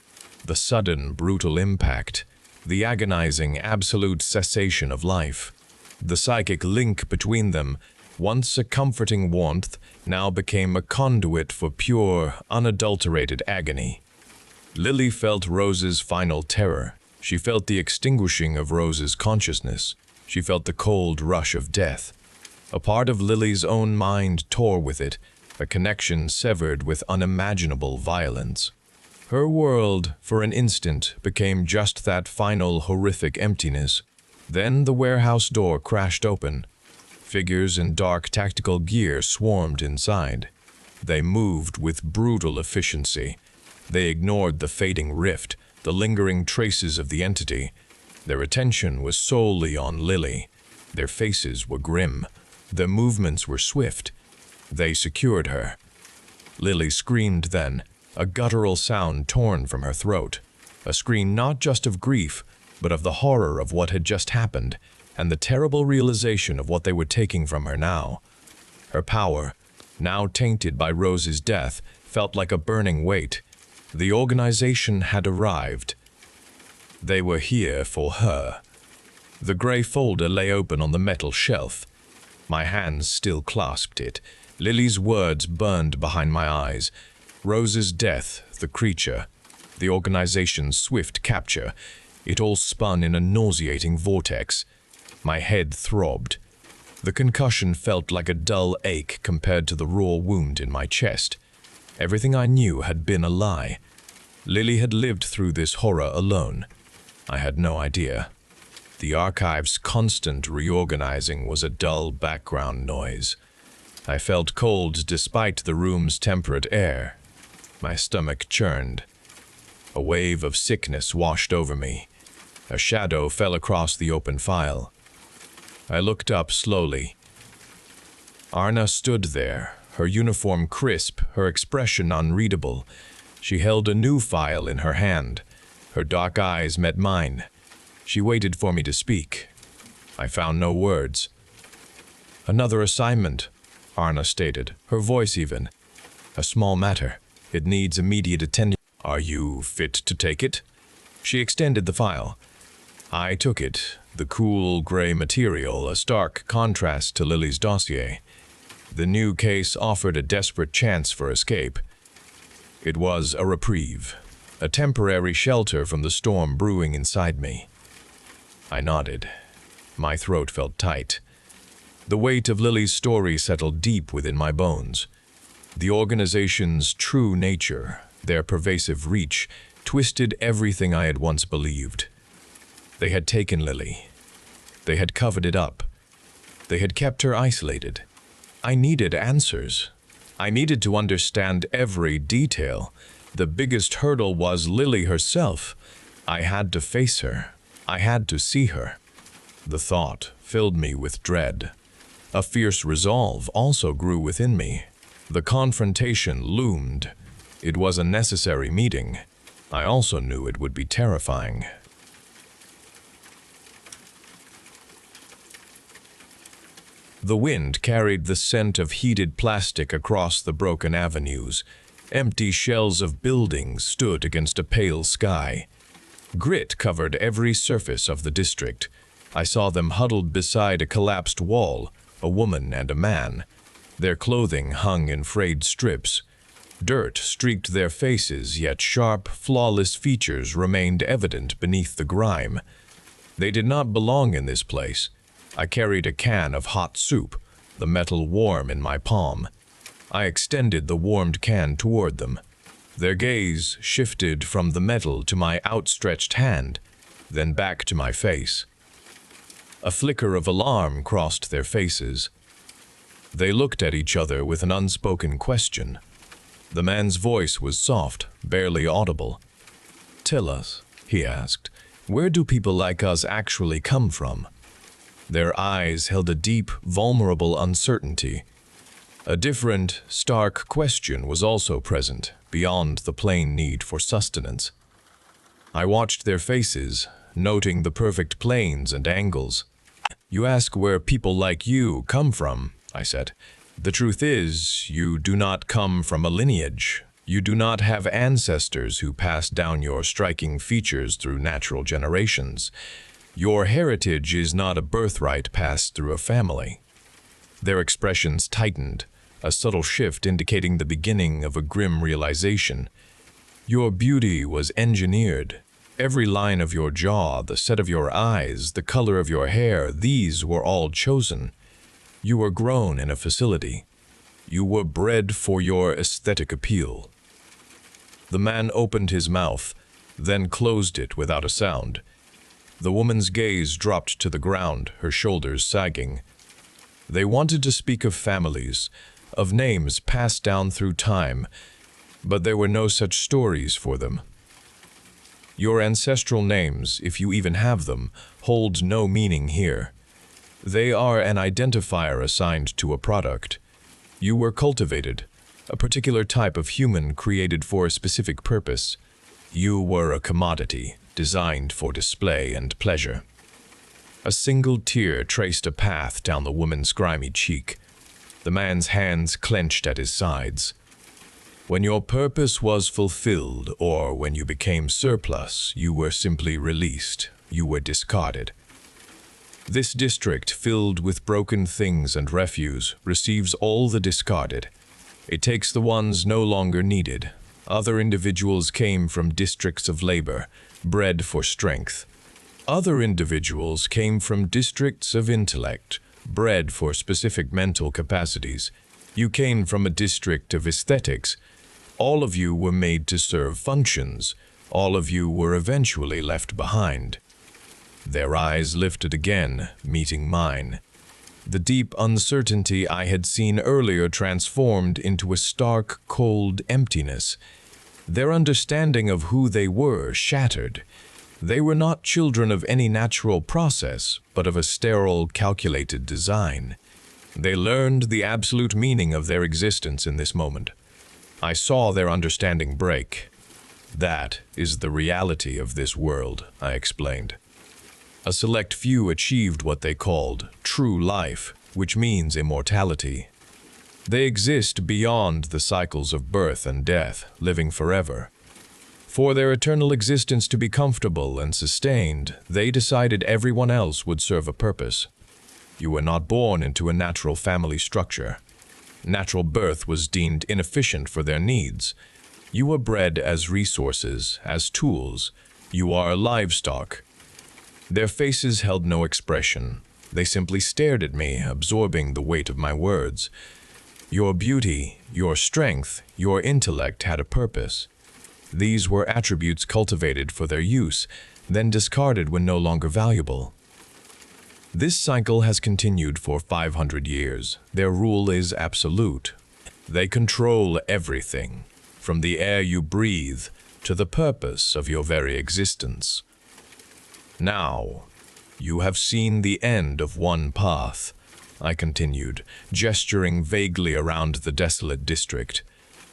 A: The sudden, brutal impact. The agonizing, absolute cessation of life. The psychic link between them, once a comforting warmth, now became a conduit for pure, unadulterated agony. Lily felt Rose's final terror. She felt the extinguishing of Rose's consciousness. She felt the cold rush of death. A part of Lily's own mind tore with it, a connection severed with unimaginable violence. Her world, for an instant, became just that final horrific emptiness. Then the warehouse door crashed open. Figures in dark tactical gear swarmed inside. They moved with brutal efficiency. They ignored the fading rift, the lingering traces of the entity. Their attention was solely on Lily. Their faces were grim. Their movements were swift. They secured her. Lily screamed then, a guttural sound torn from her throat. A scream not just of grief, but of the horror of what had just happened, and the terrible realization of what they were taking from her now. Her power, now tainted by Rose's death, felt like a burning weight. The organization had arrived. They were here for her. The gray folder lay open on the metal shelf. My hands still clasped it. Lily's words burned behind my eyes. Rose's death, the creature, the organization's swift capture. It all spun in a nauseating vortex. My head throbbed. The concussion felt like a dull ache compared to the raw wound in my chest. Everything I knew had been a lie. Lily had lived through this horror alone. I had no idea. The archive's constant reorganizing was a dull background noise. I felt cold despite the room's temperate air. My stomach churned. A wave of sickness washed over me. A shadow fell across the open file. I looked up slowly. Arna stood there, her uniform crisp, her expression unreadable. She held a new file in her hand. Her dark eyes met mine. She waited for me to speak. I found no words. "Another assignment," Arna stated, her voice even. "A small matter. It needs immediate attention." "Are you fit to take it?" She extended the file. I took it, the cool gray material, a stark contrast to Lily's dossier. The new case offered a desperate chance for escape. It was a reprieve, a temporary shelter from the storm brewing inside me. I nodded. My throat felt tight. The weight of Lily's story settled deep within my bones. The organization's true nature, their pervasive reach, twisted everything I had once believed. They had taken Lily. They had covered it up. They had kept her isolated. I needed answers. I needed to understand every detail. The biggest hurdle was Lily herself. I had to face her. I had to see her. The thought filled me with dread. A fierce resolve also grew within me. The confrontation loomed. It was a necessary meeting. I also knew it would be terrifying. The wind carried the scent of heated plastic across the broken avenues. Empty shells of buildings stood against a pale sky. Grit covered every surface of the district. I saw them huddled beside a collapsed wall, a woman and a man. Their clothing hung in frayed strips. Dirt streaked their faces, yet sharp, flawless features remained evident beneath the grime. They did not belong in this place. I carried a can of hot soup, the metal warm in my palm. I extended the warmed can toward them. Their gaze shifted from the metal to my outstretched hand, then back to my face. A flicker of alarm crossed their faces. They looked at each other with an unspoken question. The man's voice was soft, barely audible. "Tell us," he asked, "where do people like us actually come from?" Their eyes held a deep, vulnerable uncertainty. A different, stark question was also present, beyond the plain need for sustenance. I watched their faces, noting the perfect planes and angles. "You ask where people like you come from," I said. "The truth is, you do not come from a lineage. You do not have ancestors who passed down your striking features through natural generations. Your heritage is not a birthright passed through a family." Their expressions tightened, a subtle shift indicating the beginning of a grim realization. "Your beauty was engineered. Every line of your jaw, the set of your eyes, the color of your hair, these were all chosen. You were grown in a facility. You were bred for your aesthetic appeal." The man opened his mouth, then closed it without a sound. The woman's gaze dropped to the ground, her shoulders sagging. They wanted to speak of families, of names passed down through time, but there were no such stories for them. Your ancestral names, if you even have them, hold no meaning here. They are an identifier assigned to a product. You were cultivated, a particular type of human created for a specific purpose. You were a commodity, designed for display and pleasure. A single tear traced a path down the woman's grimy cheek. The man's hands clenched at his sides. When your purpose was fulfilled, or when you became surplus, you were simply released. You were discarded. This district, filled with broken things and refuse, receives all the discarded. It takes the ones no longer needed. Other individuals came from districts of labor, bred for strength. Other individuals came from districts of intellect, bred for specific mental capacities. You came from a district of aesthetics. All of you were made to serve functions. All of you were eventually left behind. Their eyes lifted again, meeting mine. The deep uncertainty I had seen earlier transformed into a stark, cold emptiness. Their understanding of who they were shattered. They were not children of any natural process, but of a sterile, calculated design. They learned the absolute meaning of their existence in this moment. I saw their understanding break. That is the reality of this world, I explained. A select few achieved what they called true life, which means immortality. They exist beyond the cycles of birth and death, living forever. For their eternal existence to be comfortable and sustained, they decided everyone else would serve a purpose. You were not born into a natural family structure. Natural birth was deemed inefficient for their needs. You were bred as resources, as tools. You are livestock. Their faces held no expression. They simply stared at me, absorbing the weight of my words. Your beauty, your strength, your intellect had a purpose. These were attributes cultivated for their use, then discarded when no longer valuable. This cycle has continued for 500 years. Their rule is absolute. They control everything, from the air you breathe to the purpose of your very existence. Now, you have seen the end of one path, I continued, gesturing vaguely around the desolate district.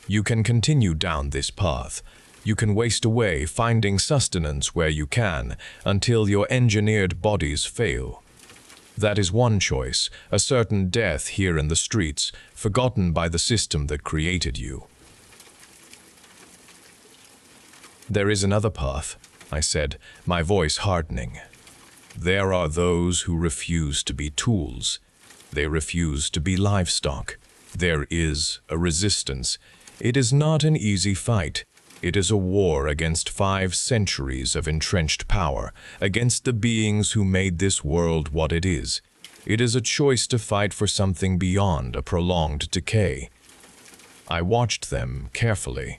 A: You can continue down this path. You can waste away finding sustenance where you can until your engineered bodies fail. That is one choice, a certain death here in the streets, forgotten by the system that created you. There is another path, I said, my voice hardening. There are those who refuse to be tools. They refuse to be livestock. There is a resistance. It is not an easy fight. It is a war against 5 centuries of entrenched power, against the beings who made this world what it is. It is a choice to fight for something beyond a prolonged decay. I watched them carefully.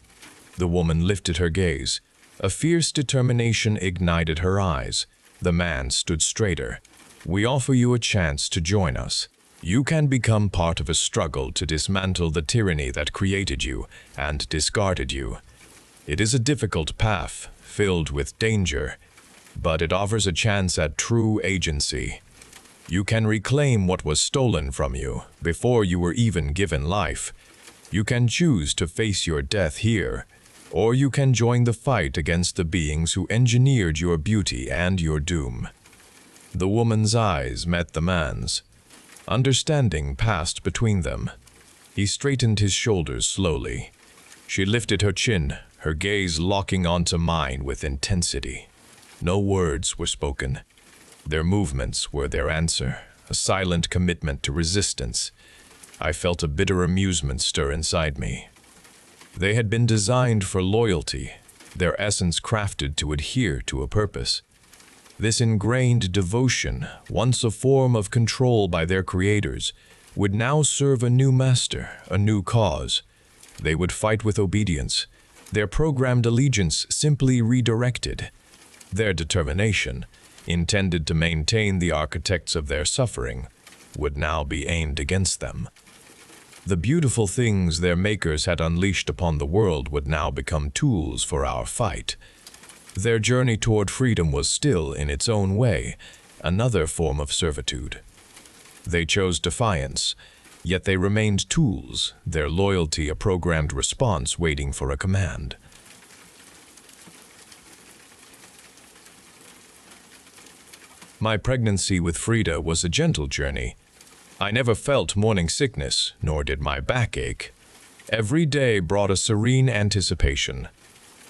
A: The woman lifted her gaze. A fierce determination ignited her eyes. The man stood straighter. We offer you a chance to join us. You can become part of a struggle to dismantle the tyranny that created you and discarded you. It is a difficult path, filled with danger, but it offers a chance at true agency. You can reclaim what was stolen from you before you were even given life. You can choose to face your death here, or you can join the fight against the beings who engineered your beauty and your doom. The woman's eyes met the man's. Understanding passed between them. He straightened his shoulders slowly. She lifted her chin, her gaze locking onto mine with intensity. No words were spoken. Their movements were their answer, a silent commitment to resistance. I felt a bitter amusement stir inside me. They had been designed for loyalty, their essence crafted to adhere to a purpose. This ingrained devotion, once a form of control by their creators, would now serve a new master, a new cause. They would fight with obedience, their programmed allegiance simply redirected. Their determination, intended to maintain the architects of their suffering, would now be aimed against them. The beautiful things their makers had unleashed upon the world would now become tools for our fight. Their journey toward freedom was still, in its own way, another form of servitude. They chose defiance, yet they remained tools, their loyalty a programmed response waiting for a command. My pregnancy with Frida was a gentle journey. I never felt morning sickness, nor did my back ache. Every day brought a serene anticipation.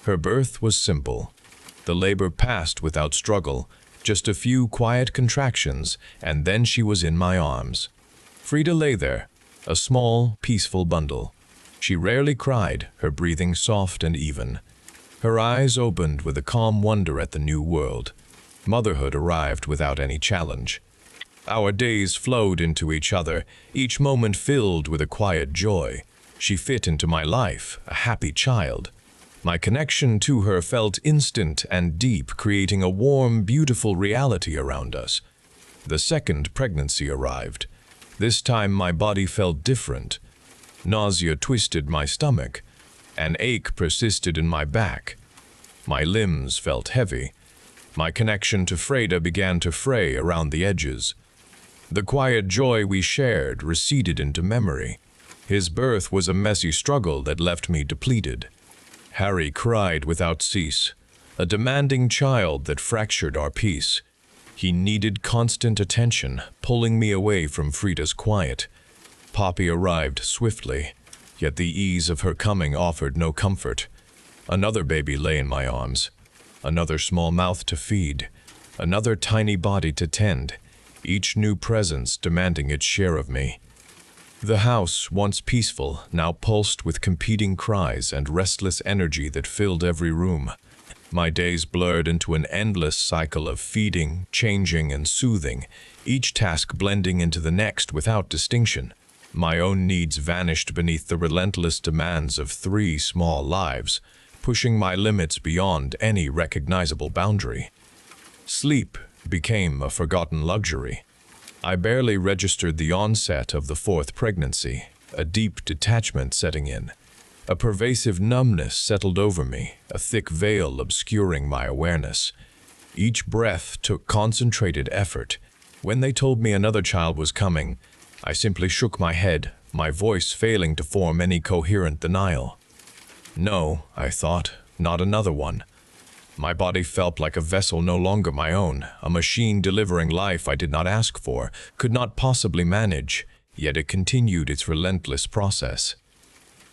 A: Her birth was simple. The labor passed without struggle, just a few quiet contractions, and then she was in my arms. Frida lay there, a small, peaceful bundle. She rarely cried, her breathing soft and even. Her eyes opened with a calm wonder at the new world. Motherhood arrived without any challenge. Our days flowed into each other, each moment filled with a quiet joy. She fit into my life, a happy child. My connection to her felt instant and deep, creating a warm, beautiful reality around us. The second pregnancy arrived. This time my body felt different. Nausea twisted my stomach. An ache persisted in my back. My limbs felt heavy. My connection to Freda began to fray around the edges. The quiet joy we shared receded into memory. His birth was a messy struggle that left me depleted. Harry cried without cease, a demanding child that fractured our peace. He needed constant attention, pulling me away from Frida's quiet. Poppy arrived swiftly, yet the ease of her coming offered no comfort. Another baby lay in my arms, another small mouth to feed, another tiny body to tend, each new presence demanding its share of me. The house, once peaceful, now pulsed with competing cries and restless energy that filled every room. My days blurred into an endless cycle of feeding, changing, and soothing, each task blending into the next without distinction. My own needs vanished beneath the relentless demands of 3 small lives, pushing my limits beyond any recognizable boundary. Sleep became a forgotten luxury. I barely registered the onset of the 4th pregnancy, a deep detachment setting in. A pervasive numbness settled over me, a thick veil obscuring my awareness. Each breath took concentrated effort. When they told me another child was coming, I simply shook my head, my voice failing to form any coherent denial. No, I thought, not another one. My body felt like a vessel no longer my own, a machine delivering life I did not ask for, could not possibly manage, yet it continued its relentless process.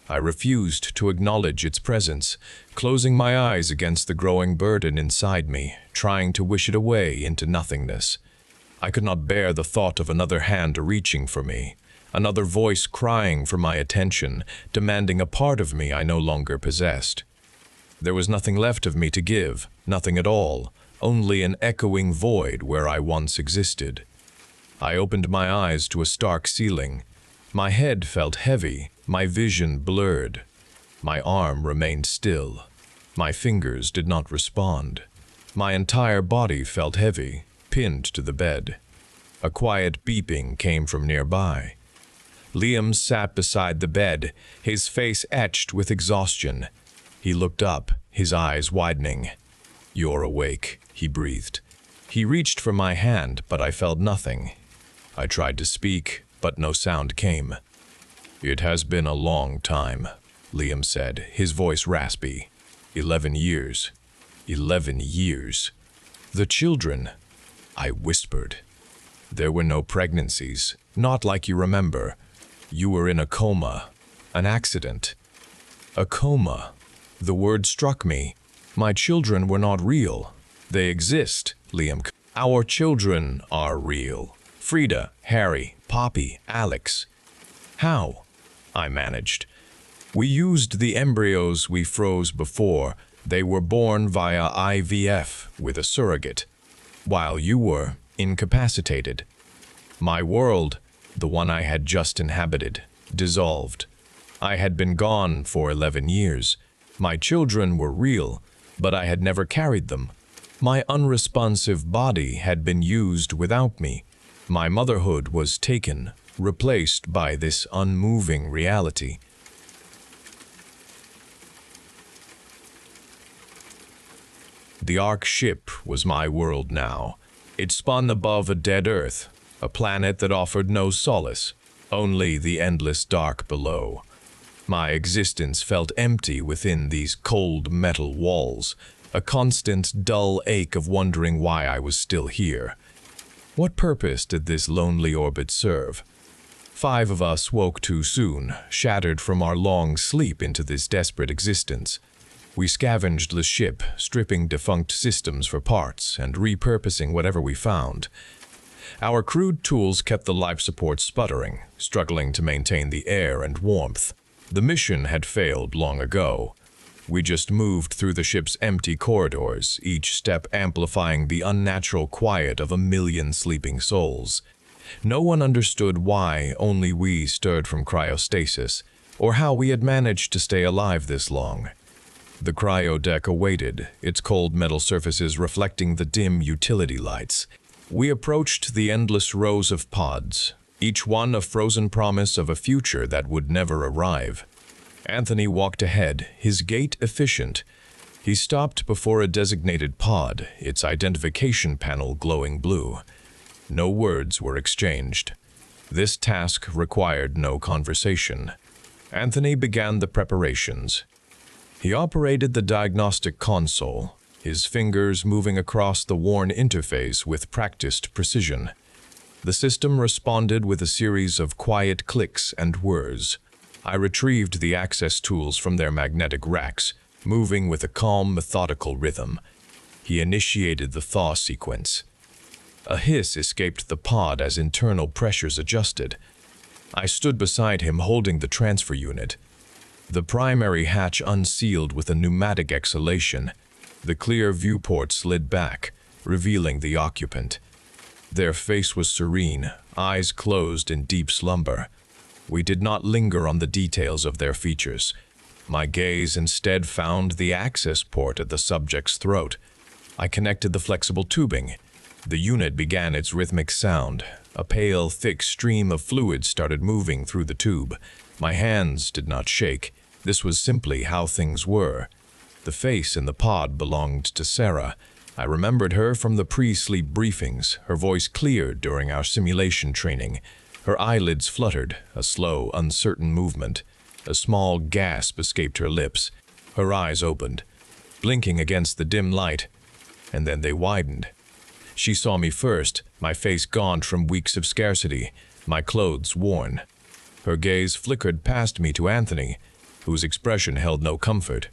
A: I refused to acknowledge its presence, closing my eyes against the growing burden inside me, trying to wish it away into nothingness. I could not bear the thought of another hand reaching for me, another voice crying for my attention, demanding a part of me I no longer possessed. There was nothing left of me to give, nothing at all, only an echoing void where I once existed. I opened my eyes to a stark ceiling. My head felt heavy, my vision blurred. My arm remained still. My fingers did not respond. My entire body felt heavy, pinned to the bed. A quiet beeping came from nearby. Liam sat beside the bed, his face etched with exhaustion. He looked up, his eyes widening. "You're awake," he breathed. He reached for my hand, but I felt nothing. I tried to speak, but no sound came. "It has been a long time," Liam said, his voice raspy. 11 years. 11 years. "The children," I whispered. "There were no pregnancies, not like you remember. You were in a coma, an accident." A coma. The word struck me. My children were not real. They exist, Liam. Our children are real. Frida, Harry, Poppy, Alex. How? I managed. We used the embryos we froze before. They were born via IVF with a surrogate, while you were incapacitated. My world, the one I had just inhabited, dissolved. I had been gone for 11 years. My children were real, but I had never carried them. My unresponsive body had been used without me. My motherhood was taken, replaced by this unmoving reality. The Ark ship was my world now. It spun above a dead Earth, a planet that offered no solace, only the endless dark below. My existence felt empty within these cold metal walls, a constant dull ache of wondering why I was still here. What purpose did this lonely orbit serve? 5 of us woke too soon, shattered from our long sleep into this desperate existence. We scavenged the ship, stripping defunct systems for parts and repurposing whatever we found. Our crude tools kept the life support sputtering, struggling to maintain the air and warmth. The mission had failed long ago. We just moved through the ship's empty corridors, each step amplifying the unnatural quiet of a million sleeping souls. No one understood why only we stirred from cryostasis, or how we had managed to stay alive this long. The cryo deck awaited, its cold metal surfaces reflecting the dim utility lights. We approached the endless rows of pods, each one a frozen promise of a future that would never arrive. Anthony walked ahead, his gait efficient. He stopped before a designated pod, its identification panel glowing blue. No words were exchanged. This task required no conversation. Anthony began the preparations. He operated the diagnostic console, his fingers moving across the worn interface with practiced precision. The system responded with a series of quiet clicks and whirs. I retrieved the access tools from their magnetic racks, moving with a calm, methodical rhythm. He initiated the thaw sequence. A hiss escaped the pod as internal pressures adjusted. I stood beside him holding the transfer unit. The primary hatch unsealed with a pneumatic exhalation. The clear viewport slid back, revealing the occupant. Their face was serene, eyes closed in deep slumber. We did not linger on the details of their features. My gaze instead found the access port at the subject's throat. I connected the flexible tubing. The unit began its rhythmic sound. A pale, thick stream of fluid started moving through the tube. My hands did not shake. This was simply how things were. The face in the pod belonged to Sarah. I remembered her from the pre-sleep briefings. Her voice cleared during our simulation training. Her eyelids fluttered, a slow, uncertain movement. A small gasp escaped her lips. Her eyes opened, blinking against the dim light, and then they widened. She saw me first, my face gaunt from weeks of scarcity, my clothes worn. Her gaze flickered past me to Anthony, whose expression held no comfort.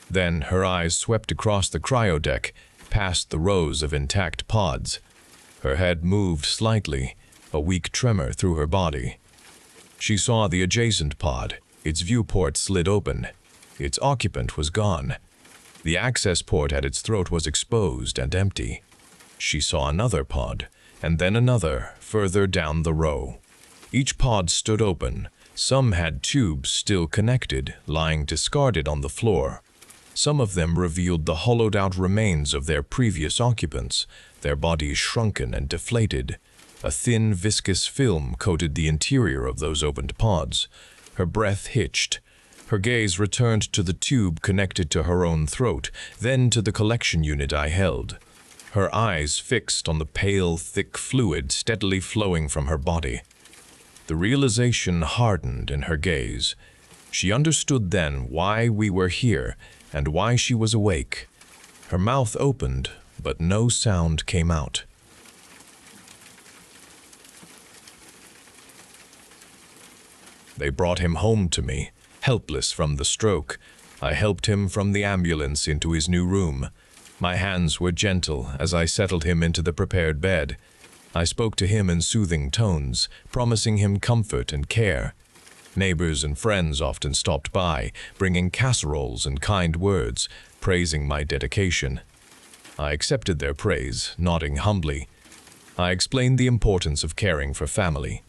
A: Then her eyes swept across the cryo deck, past the rows of intact pods. Her head moved slightly, a weak tremor through her body. She saw the adjacent pod. Its viewport slid open. Its occupant was gone. The access port at its throat was exposed and empty. She saw another pod, and then another, further down the row. Each pod stood open. Some had tubes still connected, lying discarded on the floor. Some of them revealed the hollowed-out remains of their previous occupants, their bodies shrunken and deflated. A thin, viscous film coated the interior of those opened pods. Her breath hitched. Her gaze returned to the tube connected to her own throat, then to the collection unit I held. Her eyes fixed on the pale, thick fluid steadily flowing from her body. The realization hardened in her gaze. She understood then why we were here and why she was awake. Her mouth opened, but no sound came out. They brought him home to me, helpless from the stroke. I helped him from the ambulance into his new room. My hands were gentle as I settled him into the prepared bed. I spoke to him in soothing tones, promising him comfort and care. Neighbors and friends often stopped by, bringing casseroles and kind words, praising my dedication. I accepted their praise, nodding humbly. I explained the importance of caring for family.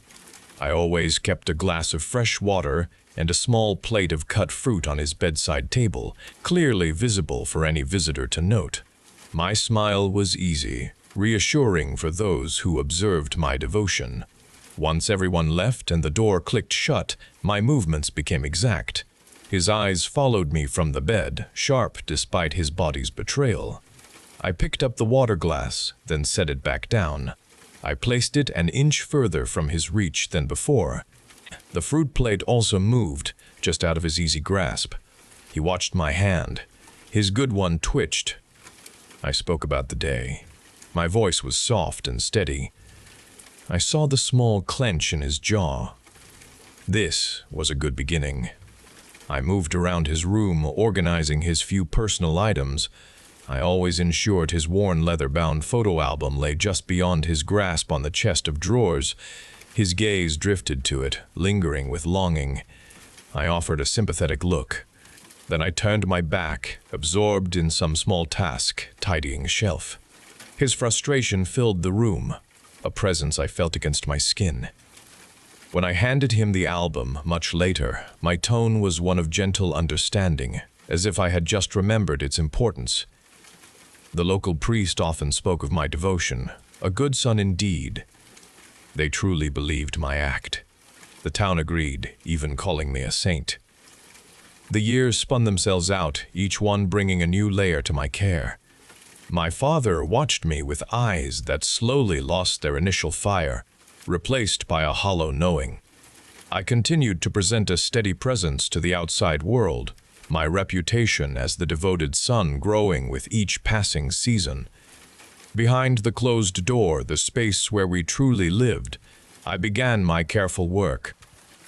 A: I always kept a glass of fresh water and a small plate of cut fruit on his bedside table, clearly visible for any visitor to note. My smile was easy, reassuring for those who observed my devotion. Once everyone left and the door clicked shut, my movements became exact. His eyes followed me from the bed, sharp despite his body's betrayal. I picked up the water glass, then set it back down. I placed it an inch further from his reach than before. The fruit plate also moved, just out of his easy grasp. He watched my hand. His good one twitched. I spoke about the day. My voice was soft and steady. I saw the small clench in his jaw. This was a good beginning. I moved around his room, organizing his few personal items. I always ensured his worn leather-bound photo album lay just beyond his grasp on the chest of drawers. His gaze drifted to it, lingering with longing. I offered a sympathetic look. Then I turned my back, absorbed in some small task, tidying a shelf. His frustration filled the room, a presence I felt against my skin. When I handed him the album much later, my tone was one of gentle understanding, as if I had just remembered its importance. The local priest often spoke of my devotion, a good son indeed. They truly believed my act. The town agreed, even calling me a saint. The years spun themselves out, each one bringing a new layer to my care. My father watched me with eyes that slowly lost their initial fire, replaced by a hollow knowing. I continued to present a steady presence to the outside world, my reputation as the devoted son growing with each passing season. Behind the closed door, the space where we truly lived, I began my careful work.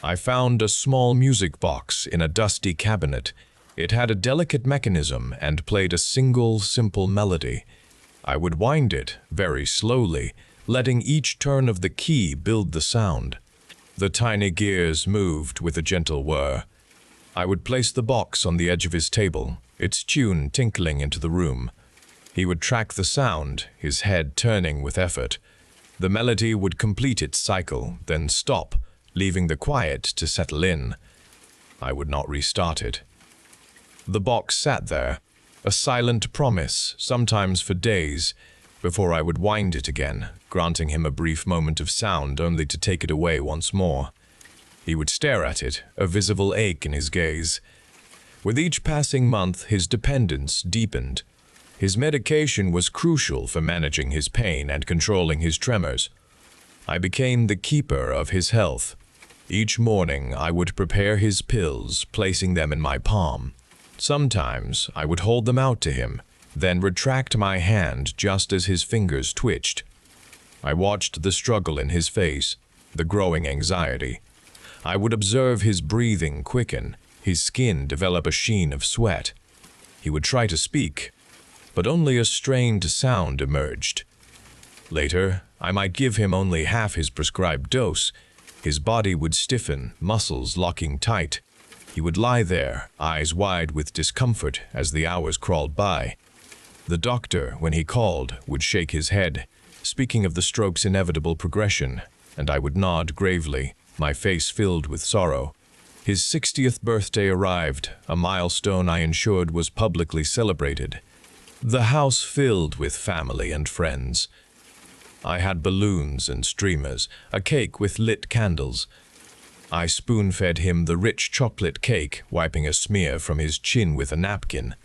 A: I found a small music box in a dusty cabinet. It had a delicate mechanism and played a single, simple melody. I would wind it very slowly, letting each turn of the key build the sound. The tiny gears moved with a gentle whir. I would place the box on the edge of his table, its tune tinkling into the room. He would track the sound, his head turning with effort. The melody would complete its cycle, then stop, leaving the quiet to settle in. I would not restart it. The box sat there, a silent promise, sometimes for days, before I would wind it again, granting him a brief moment of sound only to take it away once more. He would stare at it, a visible ache in his gaze. With each passing month, his dependence deepened. His medication was crucial for managing his pain and controlling his tremors. I became the keeper of his health. Each morning, I would prepare his pills, placing them in my palm. Sometimes, I would hold them out to him, then retract my hand just as his fingers twitched. I watched the struggle in his face, the growing anxiety. I would observe his breathing quicken, his skin develop a sheen of sweat. He would try to speak, but only a strained sound emerged. Later, I might give him only half his prescribed dose. His body would stiffen, muscles locking tight. He would lie there, eyes wide with discomfort as the hours crawled by. The doctor, when he called, would shake his head, speaking of the stroke's inevitable progression, and I would nod gravely, my face filled with sorrow. His 60th birthday arrived, a milestone I ensured was publicly celebrated. The house filled with family and friends. I had balloons and streamers, a cake with lit candles. I spoon-fed him the rich chocolate cake, wiping a smear from his chin with a napkin.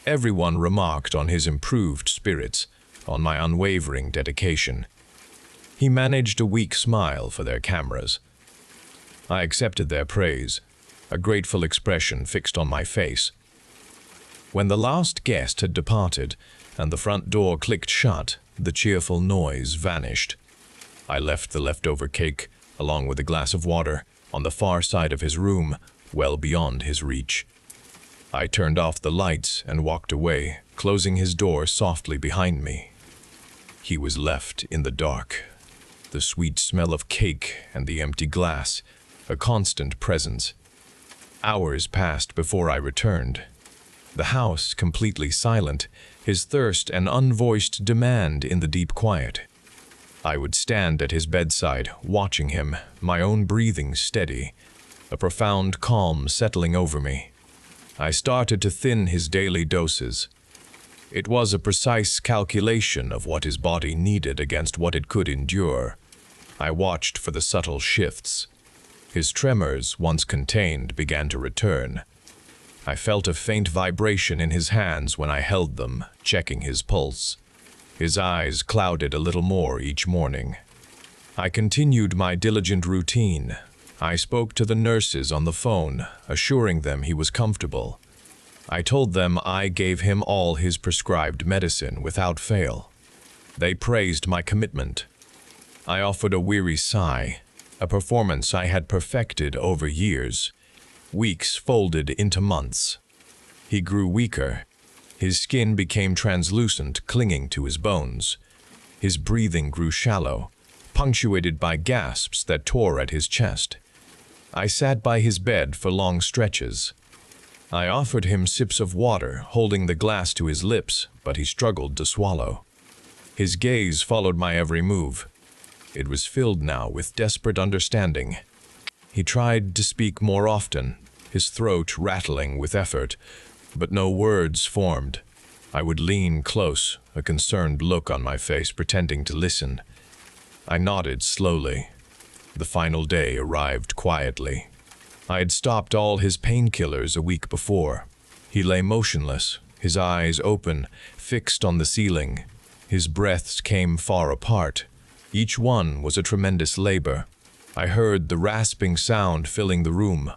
A: Everyone remarked on his improved spirits, on my unwavering dedication. He managed a weak smile for their cameras. I accepted their praise, a grateful expression fixed on my face. When the last guest had departed and the front door clicked shut, the cheerful noise vanished. I left the leftover cake, along with a glass of water, on the far side of his room, well beyond his reach. I turned off the lights and walked away, closing his door softly behind me. He was left in the dark. The sweet smell of cake and the empty glass, a constant presence. Hours passed before I returned. The house completely silent, his thirst an unvoiced demand in the deep quiet. I would stand at his bedside, watching him, my own breathing steady, a profound calm settling over me. I started to thin his daily doses. It was a precise calculation of what his body needed against what it could endure. I watched for the subtle shifts. His tremors, once contained, began to return. I felt a faint vibration in his hands when I held them, checking his pulse. His eyes clouded a little more each morning. I continued my diligent routine. I spoke to the nurses on the phone, assuring them he was comfortable. I told them I gave him all his prescribed medicine without fail. They praised my commitment. I offered a weary sigh, a performance I had perfected over years. Weeks folded into months. He grew weaker. His skin became translucent, clinging to his bones. His breathing grew shallow, punctuated by gasps that tore at his chest. I sat by his bed for long stretches. I offered him sips of water, holding the glass to his lips, but he struggled to swallow. His gaze followed my every move. It was filled now with desperate understanding. He tried to speak more often, his throat rattling with effort, but no words formed. I would lean close, a concerned look on my face, pretending to listen. I nodded slowly. The final day arrived quietly. I had stopped all his painkillers a week before. He lay motionless, his eyes open, fixed on the ceiling. His breaths came far apart. Each one was a tremendous labor. I heard the rasping sound filling the room.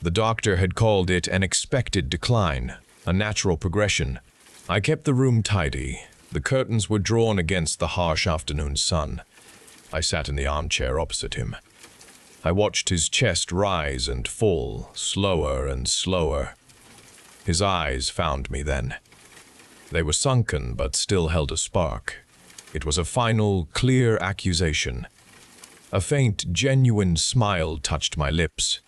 A: The doctor had called it an expected decline, a natural progression. I kept the room tidy. The curtains were drawn against the harsh afternoon sun. I sat in the armchair opposite him. I watched his chest rise and fall, slower and slower. His eyes found me then. They were sunken, but still held a spark. It was a final, clear accusation. A faint, genuine smile touched my lips.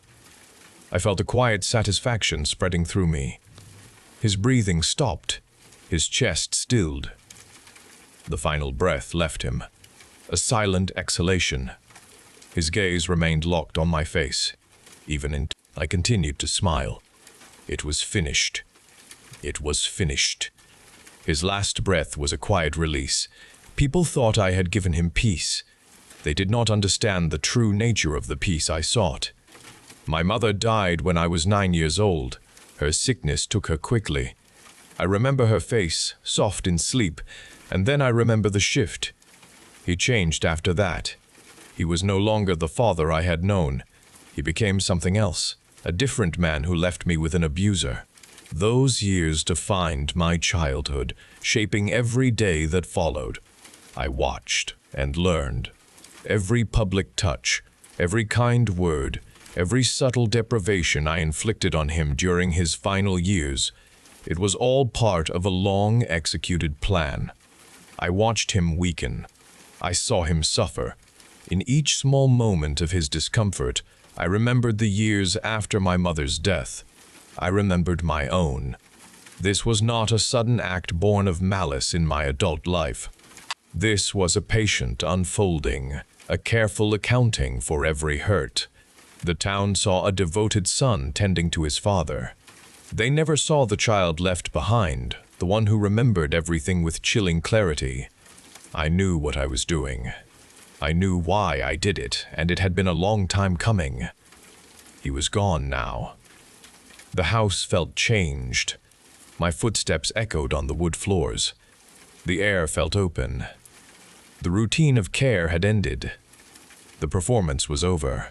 A: I felt a quiet satisfaction spreading through me. His breathing stopped, his chest stilled. The final breath left him, a silent exhalation. His gaze remained locked on my face. I continued to smile. It was finished. It was finished. His last breath was a quiet release. People thought I had given him peace. They did not understand the true nature of the peace I sought. My mother died when I was 9 years old. Her sickness took her quickly. I remember her face, soft in sleep, and then I remember the shift. He changed after that. He was no longer the father I had known. He became something else, a different man who left me with an abuser. Those years defined my childhood, shaping every day that followed. I watched and learned. Every public touch, every kind word, every subtle deprivation I inflicted on him during his final years, it was all part of a long-executed plan. I watched him weaken. I saw him suffer. In each small moment of his discomfort, I remembered the years after my mother's death. I remembered my own. This was not a sudden act born of malice in my adult life. This was a patient unfolding, a careful accounting for every hurt. The town saw a devoted son tending to his father. They never saw the child left behind, the one who remembered everything with chilling clarity. I knew what I was doing. I knew why I did it, and it had been a long time coming. He was gone now. The house felt changed. My footsteps echoed on the wood floors. The air felt open. The routine of care had ended. The performance was over.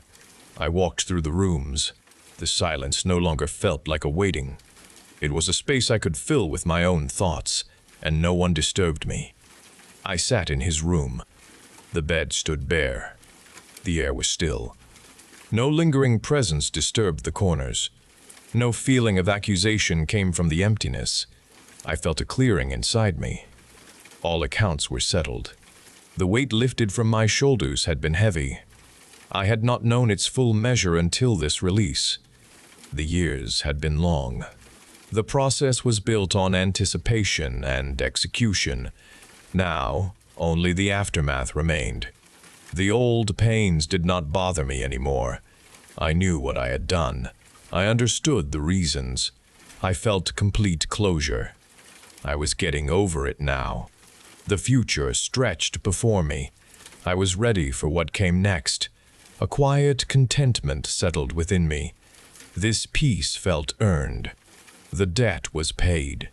A: I walked through the rooms. The silence no longer felt like a waiting. It was a space I could fill with my own thoughts, and no one disturbed me. I sat in his room. The bed stood bare. The air was still. No lingering presence disturbed the corners. No feeling of accusation came from the emptiness. I felt a clearing inside me. All accounts were settled. The weight lifted from my shoulders had been heavy. I had not known its full measure until this release. The years had been long. The process was built on anticipation and execution. Now, only the aftermath remained. The old pains did not bother me anymore. I knew what I had done. I understood the reasons. I felt complete closure. I was getting over it now. The future stretched before me. I was ready for what came next. A quiet contentment settled within me. This peace felt earned. The debt was paid.